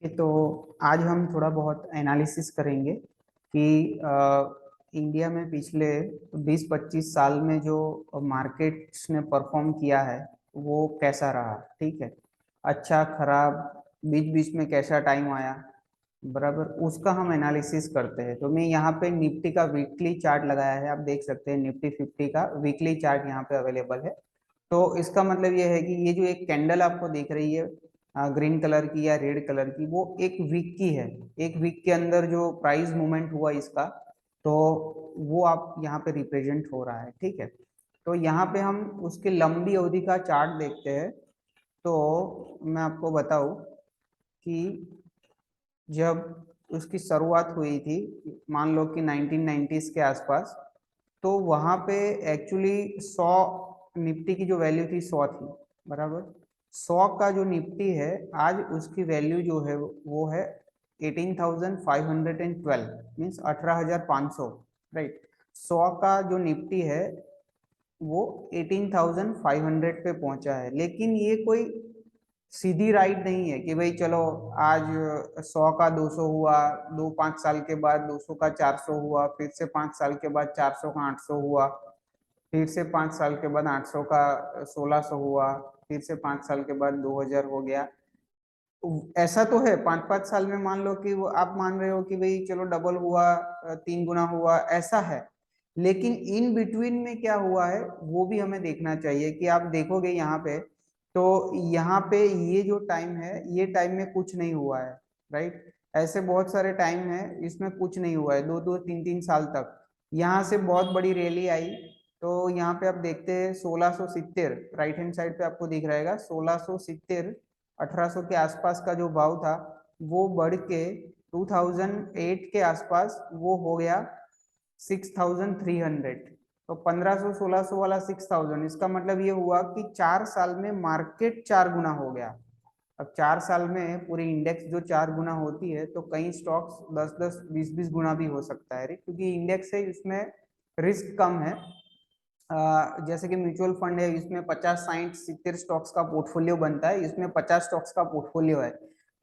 तो आज हम थोड़ा बहुत एनालिसिस करेंगे कि इंडिया में पिछले 20-25 साल में जो मार्केट्स ने परफॉर्म किया है वो कैसा रहा। ठीक है, अच्छा खराब, बीच बीच में कैसा टाइम आया, बराबर उसका हम एनालिसिस करते हैं। तो मैं यहाँ पे निफ्टी का वीकली चार्ट लगाया है, आप देख सकते हैं निफ्टी 50 का वीकली चार्ट यहाँ पे अवेलेबल है। तो इसका मतलब ये है कि ये जो एक कैंडल आपको दिख रही है ग्रीन कलर की या रेड कलर की, वो एक वीक की है। एक वीक के अंदर जो प्राइस मूवमेंट हुआ इसका, तो वो आप यहाँ पे रिप्रेजेंट हो रहा है। ठीक है, तो यहाँ पे हम उसकी लंबी अवधि का चार्ट देखते हैं। तो मैं आपको बताऊं कि जब उसकी शुरुआत हुई थी, मान लो कि 1990s के आसपास, तो वहां पे एक्चुअली 100 निफ्टी की जो वैल्यू थी 100 थी, बराबर। 100 का जो निफ्टी है आज उसकी वैल्यू जो है वो है 18,512, मीन्स 18,500, राइट। 100 का जो निफ्टी है वो 18,500 पे पहुंचा है। लेकिन ये कोई सीधी राइट नहीं है कि भाई चलो आज 100 का 200 हुआ, 2-5 साल के बाद 200 का 400 हुआ, फिर से 5 साल के बाद 400 का 800 हुआ, फिर से 5 साल के बाद 800 का 1600 हुआ, फिर से 5 साल के बाद 2000 हो गया। ऐसा तो है 5-5 साल में मान लो कि वो आप मान रहे हो कि भाई चलो डबल हुआ, 3 गुना हुआ, ऐसा है। लेकिन इन बिटवीन में क्या हुआ है वो भी हमें देखना चाहिए। कि आप देखोगे यहाँ पे, तो यहाँ पे ये जो टाइम है ये टाइम में कुछ नहीं हुआ है, राइट। ऐसे बहुत सारे टाइम है इसमें कुछ नहीं हुआ है, 2-2 3-3 साल तक। यहाँ से बहुत बड़ी रैली आई, तो यहाँ पे आप देखते हैं 1670, राइट हैंड साइड पे आपको दिख रहेगा 1670, 1800 के आसपास का जो भाव था वो बढ़ के 2008 के आसपास वो हो गया 6,300। तो 1500-1600 वाला 6,000, इसका मतलब ये हुआ कि 4 साल में मार्केट 4 गुना हो गया। अब 4 साल में पूरी इंडेक्स जो 4 गुना होती है, तो कई स्टॉक्स 10-10 20-20 गुना भी हो सकता है, क्योंकि इंडेक्स है इसमें रिस्क कम है। जैसे कि म्यूचुअल फंड है, इसमें 50-60-70 स्टॉक्स का पोर्टफोलियो बनता है, इसमें 50 स्टॉक्स का पोर्टफोलियो है।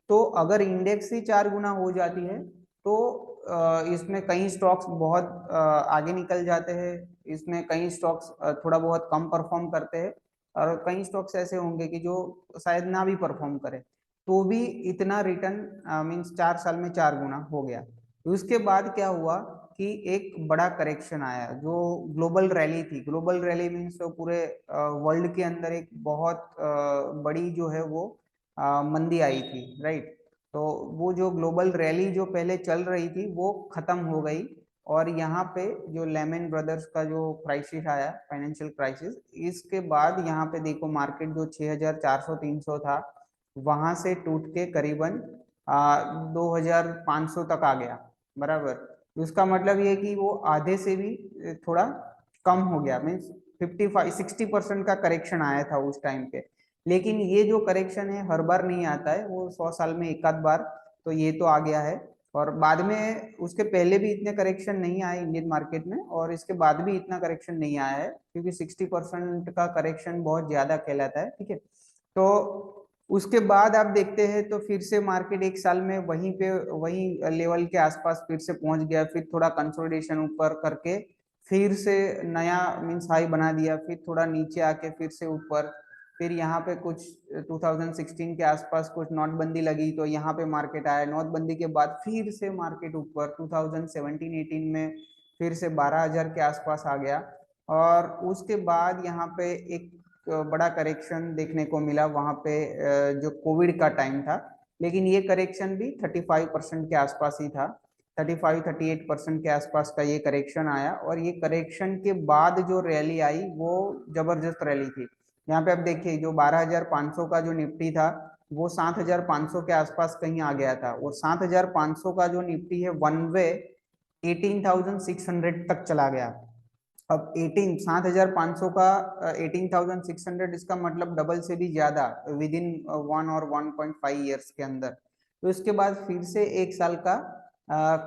तो अगर इंडेक्स ही 4 गुना हो जाती है, तो इसमें कई स्टॉक्स बहुत आगे निकल जाते हैं, इसमें कई स्टॉक्स थोड़ा बहुत कम परफॉर्म करते हैं, और कई स्टॉक्स ऐसे होंगे कि जो शायद ना भी परफॉर्म करे, तो भी इतना रिटर्न मीन्स 4 साल में 4 गुना हो गया। उसके बाद क्या हुआ कि एक बड़ा करेक्शन आया, जो ग्लोबल रैली थी। ग्लोबल रैली मीन्स तो पूरे वर्ल्ड के अंदर एक बहुत बड़ी जो है वो मंदी आई थी, राइट। तो वो जो ग्लोबल रैली जो पहले चल रही थी वो खत्म हो गई, और यहाँ पे जो लेमन ब्रदर्स का जो क्राइसिस आया, फाइनेंशियल क्राइसिस, इसके बाद यहाँ पे देखो मार्केट जो 6,400-300 था, वहां से टूट के करीबन 2,500 तक आ गया, बराबर। उसका मतलब ये कि वो आधे से भी थोड़ा कम हो गया, मीन्स 55-60% का करेक्शन आया था उस टाइम पे। लेकिन ये जो करेक्शन है हर बार नहीं आता है, वो 100 साल में एक आध बार, तो ये तो आ गया है। और बाद में उसके पहले भी इतने करेक्शन नहीं आए इंडियन मार्केट में, और इसके बाद भी इतना करेक्शन नहीं आया है, क्योंकि 60% का करेक्शन बहुत ज्यादा कहलाता है। ठीक है, तो उसके बाद आप देखते हैं तो फिर से मार्केट एक साल में वहीं पे वहीं लेवल के आसपास फिर से पहुंच गया, फिर थोड़ा कंसोलिडेशन ऊपर करके फिर से नया मीन्स हाई बना दिया, फिर थोड़ा नीचे आके फिर से ऊपर, फिर यहाँ पे कुछ 2016 के आसपास कुछ नोटबंदी लगी तो यहाँ पे मार्केट आया, नोटबंदी के बाद फिर से मार्केट ऊपर 2017-18 में फिर से 12,000 के आसपास आ गया। और उसके बाद यहाँ पे एक बड़ा करेक्शन देखने को मिला वहां पे, जो कोविड का टाइम था। लेकिन ये करेक्शन भी 35% के आसपास ही था, 35-38% के आसपास का ये करेक्शन आया। और ये करेक्शन के बाद जो रैली आई वो जबरदस्त रैली थी। यहाँ पे आप देखिए जो 12,500 का जो निफ्टी था वो 7,500 के आसपास कहीं आ गया था, और 7,500 का जो निफ्टी है वन वे 18,600 तक चला गया। अब 7,500 का 18,600, इसका मतलब डबल से भी ज्यादा विद इन 1 और 1.5 ईयर्स के अंदर। तो इसके बाद फिर से एक साल का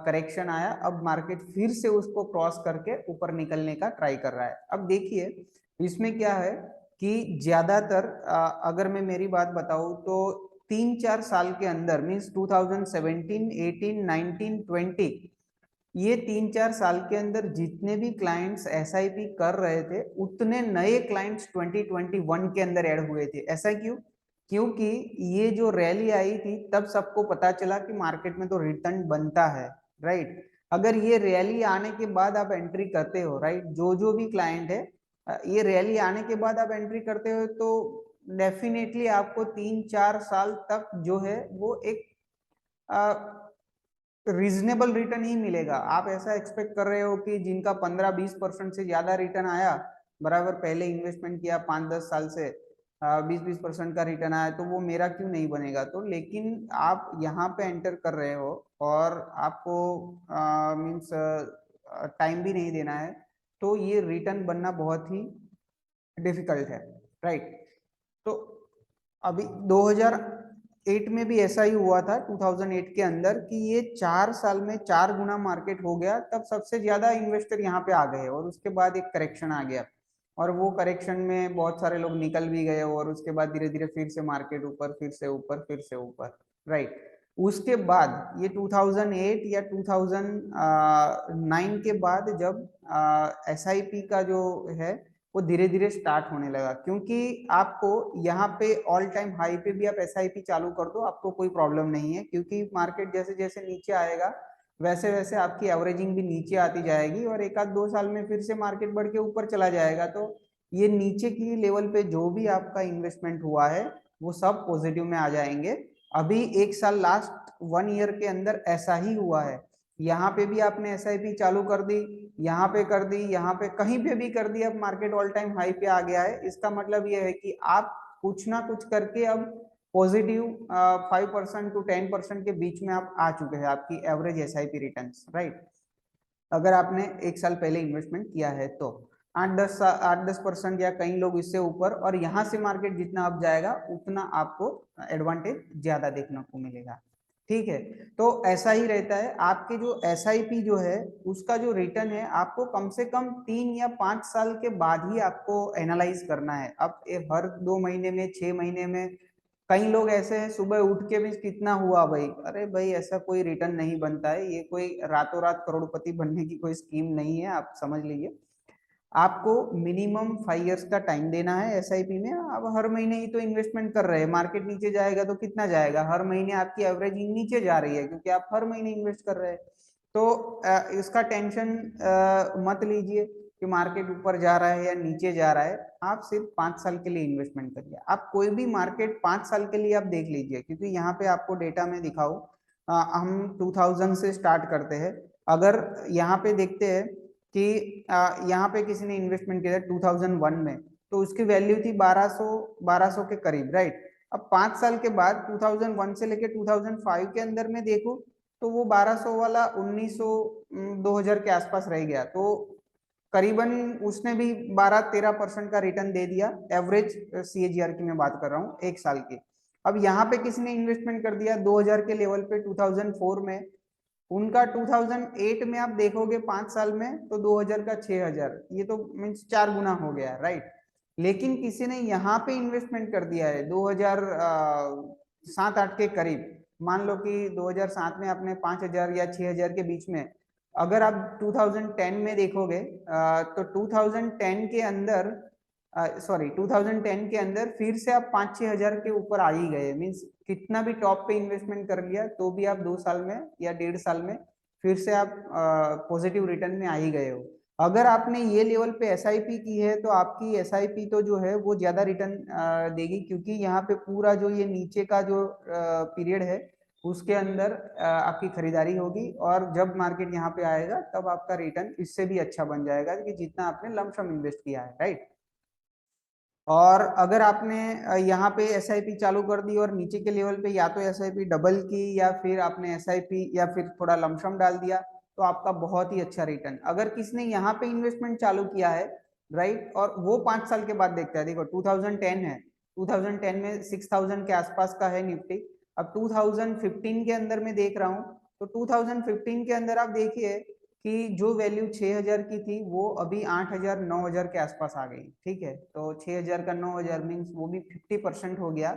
करेक्शन आया, अब मार्केट फिर से उसको क्रॉस करके ऊपर निकलने का ट्राई कर रहा है। अब देखिए इसमें क्या है कि ज्यादातर अगर मैं मेरी बात बताऊं तो 3-4 साल के अंदर मीन्स 2017, 18, 19, 20 ये 3-4 साल के अंदर जितने भी क्लाइंट्स एसआईपी कर रहे थे उतने नए क्लाइंट्स 2021 के अंदर ऐड हुए थे। ऐसा क्यों? क्योंकि ये जो रैली आई थी तब सबको पता चला कि मार्केट में तो रिटर्न बनता है, राइट। अगर ये रैली आने के बाद आप एंट्री करते हो, राइट, जो भी क्लाइंट है ये रैली आने के बाद आप एंट्री करते हो तो डेफिनेटली आपको 3-4 साल तक जो है वो एक रीजनेबल रिटर्न ही मिलेगा। आप ऐसा एक्सपेक्ट कर रहे हो कि जिनका 15-20% से ज्यादा रिटर्न आया, बराबर पहले इन्वेस्टमेंट किया 5-10 साल से 20-20% का रिटर्न आया, तो वो मेरा क्यों नहीं बनेगा। तो लेकिन आप यहाँ पे एंटर कर रहे हो और आपको मीन्स टाइम भी नहीं देना है, तो ये रिटर्न बनना बहुत ही डिफिकल्ट है, राइट। तो अभी 2008 में भी ऐसा ही हुआ था, 2008 के अंदर, कि ये 4 साल में 4 गुना मार्केट हो गया। तब सबसे ज्यादा इन्वेस्टर यहाँ पे आ गए और उसके बाद एक करेक्शन आ गया और वो करेक्शन में बहुत सारे लोग निकल भी गए और उसके बाद धीरे धीरे फिर से मार्केट ऊपर, फिर से ऊपर, फिर से ऊपर, राइट। उसके बाद ये 2008 या 2009 के बाद जब एसआईपी का जो है वो धीरे धीरे स्टार्ट होने लगा, क्योंकि आपको यहाँ पे ऑल टाइम हाई पे भी आप एसआईपी चालू कर दो, आपको कोई प्रॉब्लम नहीं है, क्योंकि मार्केट जैसे जैसे नीचे आएगा वैसे वैसे आपकी एवरेजिंग भी नीचे आती जाएगी और 1-2 साल में फिर से मार्केट बढ़ के ऊपर चला जाएगा। तो ये नीचे की लेवल पे जो भी आपका इन्वेस्टमेंट हुआ है वो सब पॉजिटिव में आ जाएंगे। अभी 1 साल, लास्ट 1 ईयर के अंदर ऐसा ही हुआ है। यहाँ पे भी आपने एसआईपी चालू कर दी, यहाँ पे कर दी, यहाँ पे कहीं पे भी कर दी, अब मार्केट ऑल टाइम हाई पे आ गया है। इसका मतलब ये है कि आप कुछ ना कुछ करके अब पॉजिटिव 5% टू 10% के बीच में आप आ चुके हैं, आपकी एवरेज एसआईपी रिटर्न्स, राइट। अगर आपने 1 साल पहले इन्वेस्टमेंट किया है तो 8-10% या कई लोग इससे ऊपर, और यहाँ से मार्केट जितना अप जाएगा उतना आपको एडवांटेज ज्यादा देखने को मिलेगा, ठीक है। तो ऐसा ही रहता है, आपके जो एसआईपी जो है उसका जो रिटर्न है आपको कम से कम 3 या 5 साल के बाद ही आपको एनालाइज करना है। अब हर 2 महीने में, 6 महीने में, कई लोग ऐसे हैं सुबह उठ के भी कितना हुआ भाई, अरे भाई ऐसा कोई रिटर्न नहीं बनता है, ये कोई रातों रात करोड़पति बनने की कोई स्कीम नहीं है, आप समझ लीजिए। आपको मिनिमम 5 इयर्स का टाइम देना है एसआईपी में। अब हर महीने ही तो इन्वेस्टमेंट कर रहे हैं, मार्केट नीचे जाएगा तो कितना जाएगा, हर महीने आपकी एवरेजिंग नीचे जा रही है क्योंकि आप हर महीने इन्वेस्ट कर रहे हैं। तो इसका टेंशन मत लीजिए कि मार्केट ऊपर जा रहा है या नीचे जा रहा है, आप सिर्फ 5 साल के लिए इन्वेस्टमेंट करिए। आप कोई भी मार्केट 5 साल के लिए आप देख लीजिए, क्योंकि यहाँ पे आपको डेटा में दिखाऊं, हम 2000 से स्टार्ट करते हैं। अगर यहाँ पे देखते हैं कि यहाँ पे किसी ने इन्वेस्टमेंट किया 2001 में, तो उसकी वैल्यू थी 1200 के करीब, राइट। अब 5 साल के बाद 2001 से लेके 2005 के अंदर में देखो तो वो 1200 वाला 1900 2000 के आसपास रह गया। तो करीबन उसने भी 12-13% का रिटर्न दे दिया, एवरेज सीएजीआर की मैं बात कर रहा हूँ 1 साल की। अब यहाँ पे किसी ने इन्वेस्टमेंट कर दिया 2000 के लेवल पे 2004 में, उनका 2008 में आप देखोगे 5 साल में तो 2000 का 6000, ये तो मीन्स 4 गुना हो गया, राइट। लेकिन किसी ने यहाँ पे इन्वेस्टमेंट कर दिया है 2007-8 के करीब, मान लो कि 2007 में आपने 5000 या 6000 के बीच में, अगर आप 2010 में देखोगे तो 2010 के अंदर, सॉरी 2010 के अंदर फिर से आप 5-6 हजार के ऊपर आ ही गए। मीन्स कितना भी टॉप पे इन्वेस्टमेंट कर लिया तो भी आप 2 साल में या 1.5 साल में फिर से आप पॉजिटिव रिटर्न में आ ही गए हो। अगर आपने ये लेवल पे एसआईपी की है तो आपकी एसआईपी तो जो है वो ज्यादा रिटर्न देगी, क्योंकि यहाँ पे पूरा जो ये नीचे का जो पीरियड है उसके अंदर आपकी खरीदारी होगी, और जब मार्केट यहाँ पे आएगा तब आपका रिटर्न इससे भी अच्छा बन जाएगा कि जितना आपने लमसम इन्वेस्ट किया है, राइट। और अगर आपने यहाँ पे एसआईपी चालू कर दी और नीचे के लेवल पे या तो एसआईपी डबल की या फिर आपने एसआईपी या फिर थोड़ा लमसम डाल दिया तो आपका बहुत ही अच्छा रिटर्न। अगर किसने यहाँ पे इन्वेस्टमेंट चालू किया है, राइट, और वो 5 साल के बाद देखता है, देखो 2010 है, 2010 में 6000 के आसपास का है निफ्टी। अब 2015 के अंदर में देख रहा हूँ तो 2015 के अंदर आप देखिए कि जो वैल्यू 6000 की थी वो अभी 8000 9000 के आसपास आ गई, ठीक है। तो 6000 का 9000 मीन्स वो भी 50% हो गया।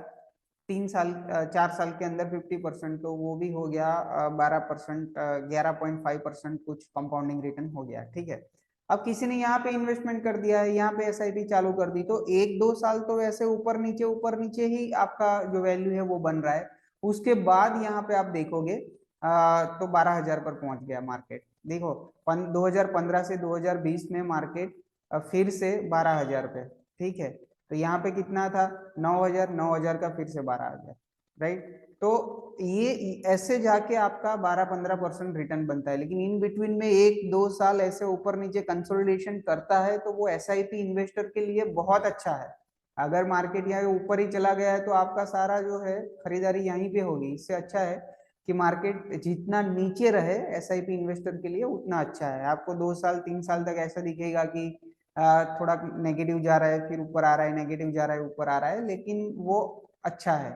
4 साल के अंदर 50%, तो वो भी हो गया 12%, 11.5% कुछ कंपाउंडिंग रिटर्न हो गया। ठीक है, अब किसी ने यहाँ पे इन्वेस्टमेंट कर दिया है, यहाँ पे एसआईपी चालू कर दी, तो 1-2 साल तो वैसे ऊपर नीचे ही आपका जो वैल्यू है वो बन रहा है। उसके बाद यहाँ पे आप देखोगे तो 12,000 पर पहुंच गया मार्केट। देखो 2015 से 2020 में मार्केट फिर से 12,000 पे। ठीक है, तो यहाँ पे कितना था 9,000, 9,000 का फिर से 12,000, राइट। तो ये ऐसे जाके आपका 12-15% रिटर्न बनता है, लेकिन इन बिटवीन में 1-2 साल ऐसे ऊपर नीचे कंसोलिडेशन करता है, तो वो एसआईपी इन्वेस्टर के लिए बहुत अच्छा है। अगर मार्केट यहाँ ऊपर ही चला गया है तो आपका सारा जो है खरीदारी यहीं पे होगी। इससे अच्छा है कि मार्केट जितना नीचे रहे एसआईपी इन्वेस्टर के लिए उतना अच्छा है। आपको 2 साल 3 साल तक ऐसा दिखेगा कि थोड़ा नेगेटिव जा रहा है, फिर ऊपर आ रहा है, नेगेटिव जा रहा है, ऊपर आ रहा है, लेकिन वो अच्छा है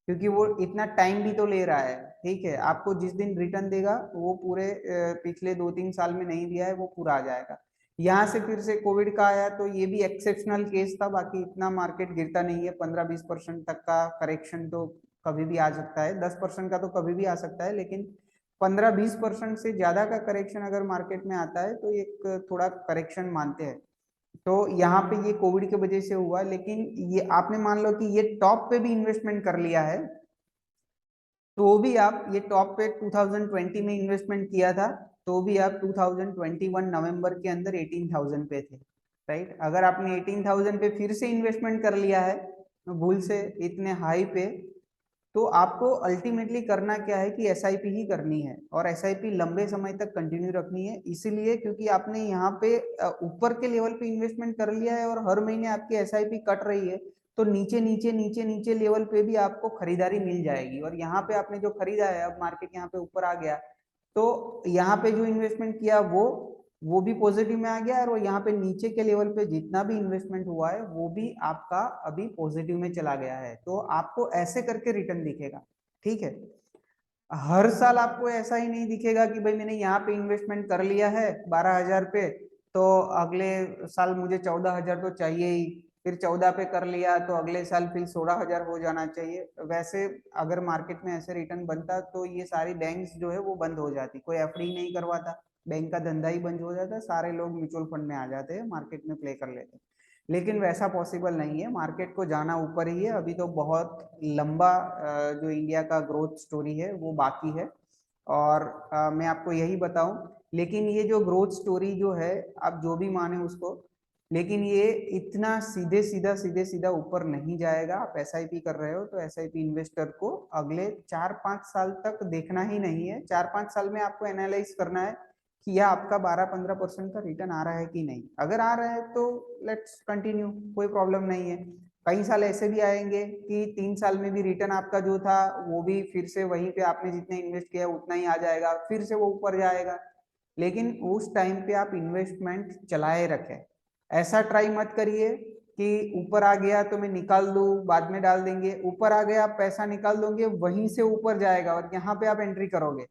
क्योंकि वो इतना टाइम भी तो ले रहा है। ठीक है, आपको जिस दिन रिटर्न देगा वो पूरे पिछले 2-3 साल में नहीं दिया है वो पूरा आ जाएगा। यहाँ से फिर से कोविड का आया तो ये भी एक्सेप्शनल केस था, बाकी इतना मार्केट गिरता नहीं है। 15-20% तक का करेक्शन तो कभी भी आ सकता है, 10% का तो कभी भी आ सकता है, लेकिन 15-20% से ज्यादा का करेक्शन अगर मार्केट में आता है तो एक थोड़ा करेक्शन मानते हैं। तो यहाँ पे ये कोविड की वजह से हुआ, लेकिन ये आपने मान लो कि ये टॉप पे भी इन्वेस्टमेंट कर लिया है, तो भी आप ये टॉप पे 2020 में इन्वेस्टमेंट किया था, तो भी आप 2021 नवंबर के अंदर 18,000 पे थे, राइट। अगर आपने 18,000 पे फिर से इन्वेस्टमेंट कर लिया है भूल से इतने हाई पे, तो आपको अल्टीमेटली करना क्या है कि एसआईपी ही करनी है, और एसआईपी लंबे समय तक कंटिन्यू रखनी है। इसीलिए क्योंकि आपने यहाँ पे ऊपर के लेवल पे इन्वेस्टमेंट कर लिया है और हर महीने आपकी एसआईपी कट रही है, तो नीचे नीचे नीचे नीचे लेवल पे भी आपको खरीदारी मिल जाएगी। और यहाँ पे आपने जो खरीदा है, अब मार्केट यहाँ पे ऊपर आ गया, तो यहाँ पे जो इन्वेस्टमेंट किया वो भी पॉजिटिव में आ गया, और यहाँ पे नीचे के लेवल पे जितना भी इन्वेस्टमेंट हुआ है वो भी आपका अभी पॉजिटिव में चला गया है। तो आपको ऐसे करके रिटर्न दिखेगा। ठीक है, हर साल आपको ऐसा ही नहीं दिखेगा कि भाई मैंने यहाँ पे इन्वेस्टमेंट कर लिया है 12,000 पे, तो अगले साल मुझे 14,000 तो चाहिए ही, फिर 14 पे कर लिया तो अगले साल फिर 16,000 हो जाना चाहिए। वैसे अगर मार्केट में ऐसे रिटर्न बनता तो ये सारी बैंक्स जो है वो बंद हो जाती, कोई एफडी नहीं करवाता, बैंक का धंधा ही बंद हो जाता, सारे लोग म्यूचुअल फंड में आ जाते हैं, मार्केट में प्ले कर लेते हैं। लेकिन वैसा पॉसिबल नहीं है, मार्केट को जाना ऊपर ही है। अभी तो बहुत लंबा जो इंडिया का ग्रोथ स्टोरी है वो बाकी है, और मैं आपको यही बताऊं, लेकिन ये जो ग्रोथ स्टोरी जो है आप जो भी माने उसको, लेकिन ये इतना सीधे सीधा ऊपर नहीं जाएगा। आप एसआईपी कर रहे हो तो एसआईपी इन्वेस्टर को अगले 4-5 साल तक देखना ही नहीं है। 4-5 साल में आपको एनालाइज करना है कि यह आपका 12-15% का रिटर्न आ रहा है कि नहीं। अगर आ रहा है तो लेट्स कंटिन्यू, कोई प्रॉब्लम नहीं है। कई साल ऐसे भी आएंगे कि 3 साल में भी रिटर्न आपका जो था वो भी फिर से वहीं पे आपने जितने इन्वेस्ट किया उतना ही आ जाएगा, फिर से वो ऊपर जाएगा। लेकिन उस टाइम पे आप इन्वेस्टमेंट चलाए रखें, ऐसा ट्राई मत करिए कि ऊपर आ गया तो मैं निकाल दूं बाद में डाल देंगे। ऊपर आ गया आप पैसा निकाल दोगे, वहीं से ऊपर जाएगा और यहाँ पे आप एंट्री करोगे।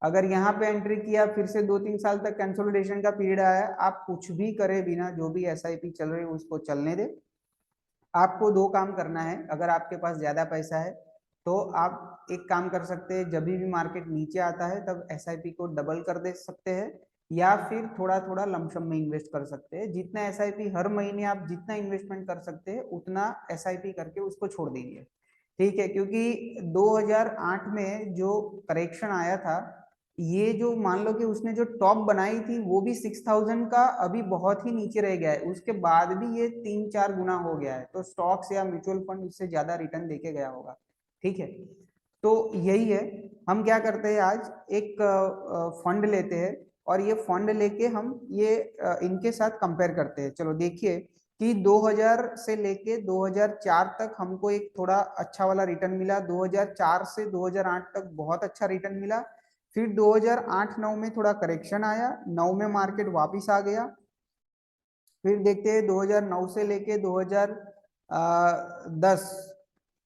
अगर यहाँ पे एंट्री किया फिर से 2-3 साल तक कंसोलिडेशन का पीरियड आया, आप कुछ भी करे बिना जो भी एसआईपी चल रही है उसको चलने दे। आपको 2 काम करना है। अगर आपके पास ज्यादा पैसा है तो आप एक काम कर सकते हैं, जब भी मार्केट नीचे आता है तब एसआईपी को डबल कर दे सकते हैं, या फिर थोड़ा थोड़ा लमसम में इन्वेस्ट कर सकते हैं। जितना एसआईपी हर महीने आप जितना इन्वेस्टमेंट कर सकते हैं उतना एसआईपी करके उसको छोड़ दीजिए। ठीक है, क्योंकि 2008 में जो करेक्शन आया था, ये जो मान लो कि उसने जो टॉप बनाई थी वो भी 6,000 का अभी बहुत ही नीचे रह गया है, उसके बाद भी ये 3-4 गुना हो गया है। तो स्टॉक्स या म्यूचुअल फंड उससे ज्यादा रिटर्न देके गया होगा। ठीक है, तो यही है। हम क्या करते हैं, आज एक फंड लेते हैं और ये फंड लेके हम ये इनके साथ कंपेयर करते हैं। चलो देखिए कि 2000 से लेके 2004 तक हमको एक थोड़ा अच्छा वाला रिटर्न मिला, 2004 से 2008 तक बहुत अच्छा रिटर्न मिला, फिर 2008-9 में थोड़ा करेक्शन आया, 9 में मार्केट वापस आ गया। फिर देखते हैं 2009 से लेके 2010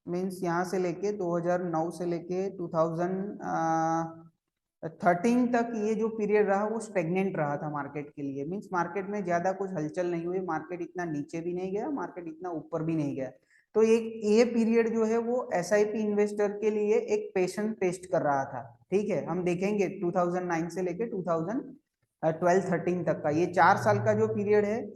मीन्स यहाँ से लेके 2009 से लेके 2013 तक ये जो पीरियड रहा वो स्टेगनेंट रहा था मार्केट के लिए। मीन्स मार्केट में ज्यादा कुछ हलचल नहीं हुई, मार्केट इतना नीचे भी नहीं गया, मार्केट इतना ऊपर भी नहीं गया। तो एक ये पीरियड जो है वो एसआईपी इन्वेस्टर के लिए एक पेशेंट टेस्ट कर रहा था। ठीक है, हम देखेंगे 2009 से लेके 2012-13 तक का ये 4 साल का जो पीरियड है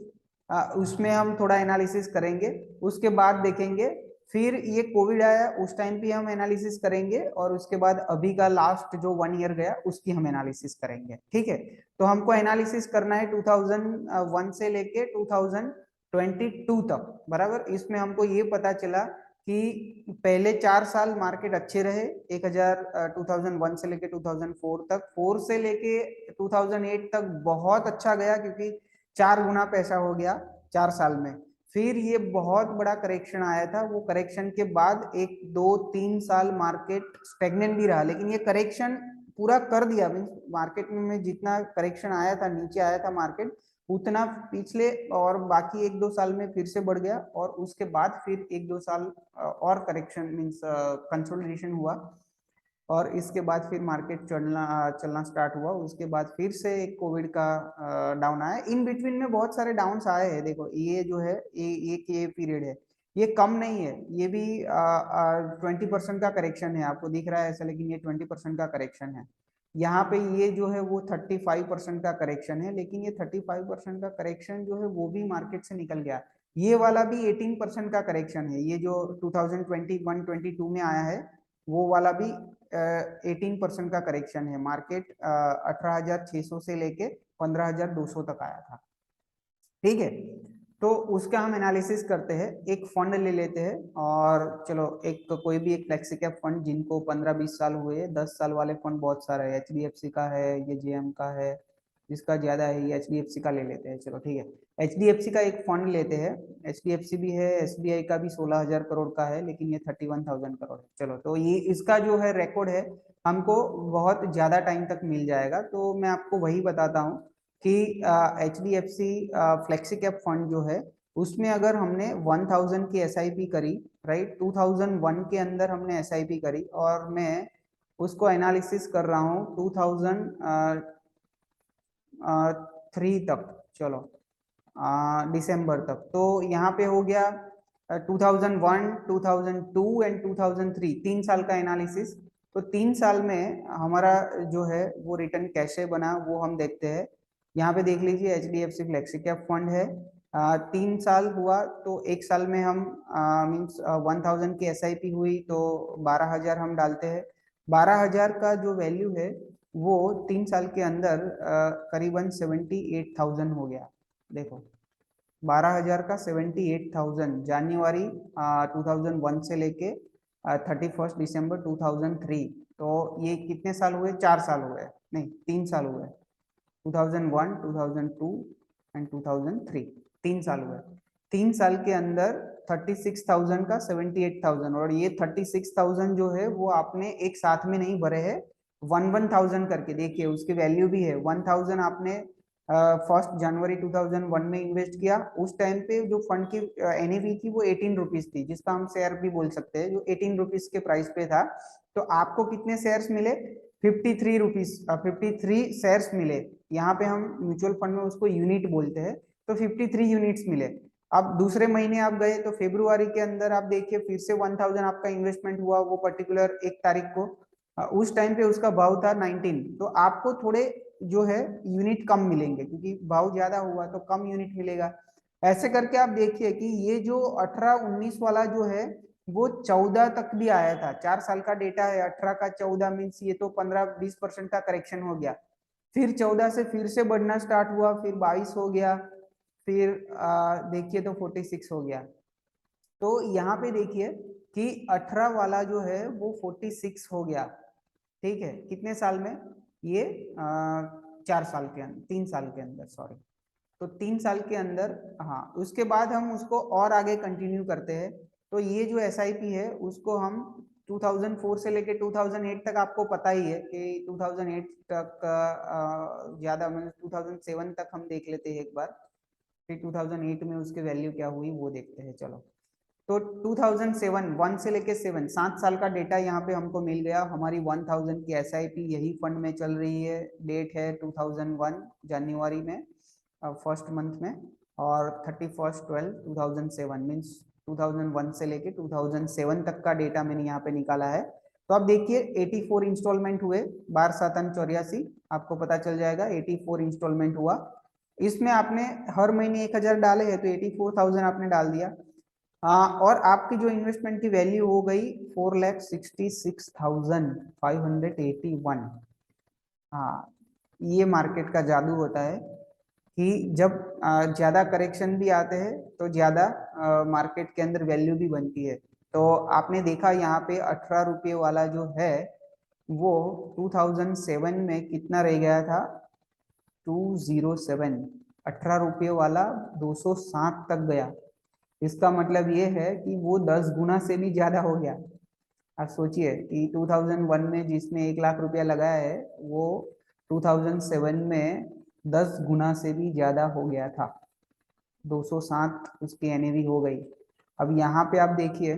उसमें हम थोड़ा एनालिसिस करेंगे। उसके बाद देखेंगे फिर ये कोविड आया, उस टाइम पे हम एनालिसिस करेंगे, और उसके बाद अभी का लास्ट जो 1 ईयर गया उसकी हम एनालिसिस करेंगे। ठीक है, तो हमको एनालिसिस करना है 2001 से लेके 2022 तक, बराबर। इसमें हमको ये पता चला कि पहले 4 साल मार्केट अच्छे रहे, 2001 से लेके 2004 तक, 4 से लेके 2008 तक बहुत अच्छा गया, क्योंकि 4 गुना पैसा हो गया 4 साल में। फिर ये बहुत बड़ा करेक्शन आया था, वो करेक्शन के बाद 1 2 3 साल मार्केट स्टेगनेंट भी रहा, लेकिन ये करेक्शन पूरा कर दिया। मीन्स मार्केट में जितना करेक्शन आया था, नीचे आया था मार्केट, उतना पिछले और बाकी 1 2 साल में फिर से बढ़ गया, और उसके बाद फिर 1 2 साल और करेक्शन मीन्स कंसोलिडेशन हुआ, और इसके बाद फिर मार्केट चलना स्टार्ट हुआ। उसके बाद फिर से एक कोविड का डाउन आया। इन बिटवीन में बहुत सारे डाउन्स आए हैं। देखो ये जो है ये पीरियड है, ये कम नहीं है, ये भी 20% का करेक्शन है, आपको दिख रहा है ऐसा, लेकिन ये 20% का करेक्शन है। यहाँ पे ये जो है वो 35% का करेक्शन है, लेकिन ये 35% का करेक्शन जो है वो भी मार्केट से निकल गया। ये वाला भी 18% का करेक्शन है, ये जो 2021-22 में आया है वो वाला भी 18% का करेक्शन है। मार्केट 18,600 से लेके 15,200 तक आया था। ठीक है, तो उसका हम एनालिसिस करते हैं। एक फंड ले लेते हैं, और चलो एक कोई भी एक फ्लेक्सी कैप फंड जिनको 15-20 साल हुए, 10 साल वाले फंड बहुत सारे है, एचडीएफसी का है, ये जेएम का है, जिसका ज्यादा है ये एचडीएफसी का ले लेते हैं। चलो ठीक है, एचडीएफसी का एक फंड लेते हैं। एचडीएफसी भी है, एसबीआई का भी 16,000 करोड़ का है, लेकिन ये 31,000 करोड़ है। चलो, तो ये इसका जो है रिकॉर्ड है, हमको बहुत ज्यादा टाइम तक मिल जाएगा। तो मैं आपको वही बताता हूँ कि एचडीएफसी फ्लेक्सी कैप फंड जो है, उसमें अगर हमने 1000 की एसआईपी करी, राइट, 2001 के अंदर हमने एसआईपी करी, और मैं उसको एनालिसिस कर रहा हूँ 2003 तक, चलो दिसंबर तक। तो यहाँ पे हो गया 2001, 2002 एंड 2003, 3 साल का एनालिसिस। तो 3 साल में हमारा जो है वो रिटर्न कैसे बना वो हम देखते हैं। यहाँ पे देख लीजिए, एचडीएफसी फ्लेक्सी कैप फंड है, 3 साल हुआ, तो 1 साल में हम मीन्स 1000 की एसआईपी हुई, तो 12,000 हम डालते हैं। 12,000 का जो वैल्यू है वो 3 साल के अंदर करीबन 78,000 हो गया। देखो 12,000 का 78,000 जनवरी 2001 से लेके 31 दिसंबर 2003। तो ये कितने साल हुए? 4 साल हुए, नहीं 3 साल हुए, 2001, 2002 एंड 2003, 3 साल हुए। 3 साल के अंदर 36,000 का 78,000, और ये 36,000 जो है वो आपने एक साथ में नहीं भरे है, 1,000 करके। देखिए उसकी वैल्यू भी है। 1,000 आपने 1 जनवरी 2001 में इन्वेस्ट किया, उस टाइम पे जो फंड की एनएवी थी वो 18 रुपीज थी, जिसका हम शेयर भी बोल सकते हैं, जो 18 रुपीज के प्राइस पे था। तो आपको कितने शेयर्स मिले? 53 रुपीज, 53 शेयर्स मिले। यहाँ पे हम म्यूचुअल फंड में उसको यूनिट बोलते हैं। तो 53 यूनिट्स मिले। अब दूसरे महीने आप गए तो फरवरी के अंदर आप देखिए फिर से 1,000 आपका इन्वेस्टमेंट हुआ, वो पर्टिकुलर 1 तारीख को। उस टाइम पे उसका भाव था 19। तो आपको थोड़े जो है यूनिट कम मिलेंगे, क्योंकि भाव ज्यादा हुआ तो कम यूनिट मिलेगा। ऐसे करके आप देखिए कि ये जो 18-19 वाला जो है वो 14 तक भी आया था। 4 साल का डेटा है, 18 का 14 मीन्स ये तो 15-20% का करेक्शन हो गया। फिर 14 से फिर से बढ़ना स्टार्ट हुआ, फिर 22 हो गया, फिर देखिए तो 46 हो गया। तो यहाँ पे देखिए कि 18 वाला जो है वो 46 हो गया। ठीक है, कितने साल में? ये 4 साल के अंदर, 3 साल के अंदर, सॉरी। तो 3 साल के अंदर, हाँ, उसके बाद हम उसको और आगे कंटिन्यू करते हैं। तो ये जो एसआईपी है उसको हम 2004 से लेके 2008 तक, आपको पता ही है कि 2008 तक ज्यादा, मतलब 2007 तक हम देख लेते हैं एक बार, फिर 2008 में उसकी वैल्यू क्या हुई वो देखते हैं। चलो, तो 2007, 1 से लेके 7, 7 साल का डेटा यहाँ पे हमको मिल गया। हमारी 1000 की एसआईपी यही फंड में चल रही है। डेट है 2001 जनवरी में, फर्स्ट मंथ में, और 31/12/2007 मीन्स 2001 से लेके 2007 तक का डेटा मैंने यहाँ पे निकाला है। तो आप देखिए 84 इंस्टॉलमेंट हुए, 12×7=84, आपको पता चल जाएगा 84 इंस्टॉलमेंट हुआ। इसमें आपने हर महीने 1000 डाले हैं तो 84,000 आपने डाल दिया। और आपकी जो इन्वेस्टमेंट की वैल्यू हो गई 4,66,581। हाँ, ये मार्केट का जादू होता है कि जब ज्यादा करेक्शन भी आते हैं तो ज्यादा मार्केट के अंदर वैल्यू भी बनती है। तो आपने देखा यहाँ पे 18 रुपये वाला जो है वो 2007 में कितना रह गया था, 207। 18 रुपये वाला 207 तक गया। इसका मतलब ये है कि वो 10 गुना से भी ज्यादा हो गया। आप सोचिए कि 2001 में जिसने 1 लाख रुपया लगाया है वो 2007 में 10 गुना से भी ज्यादा हो गया था। 207 उसकी एनएवी हो गई। अब यहाँ पे आप देखिए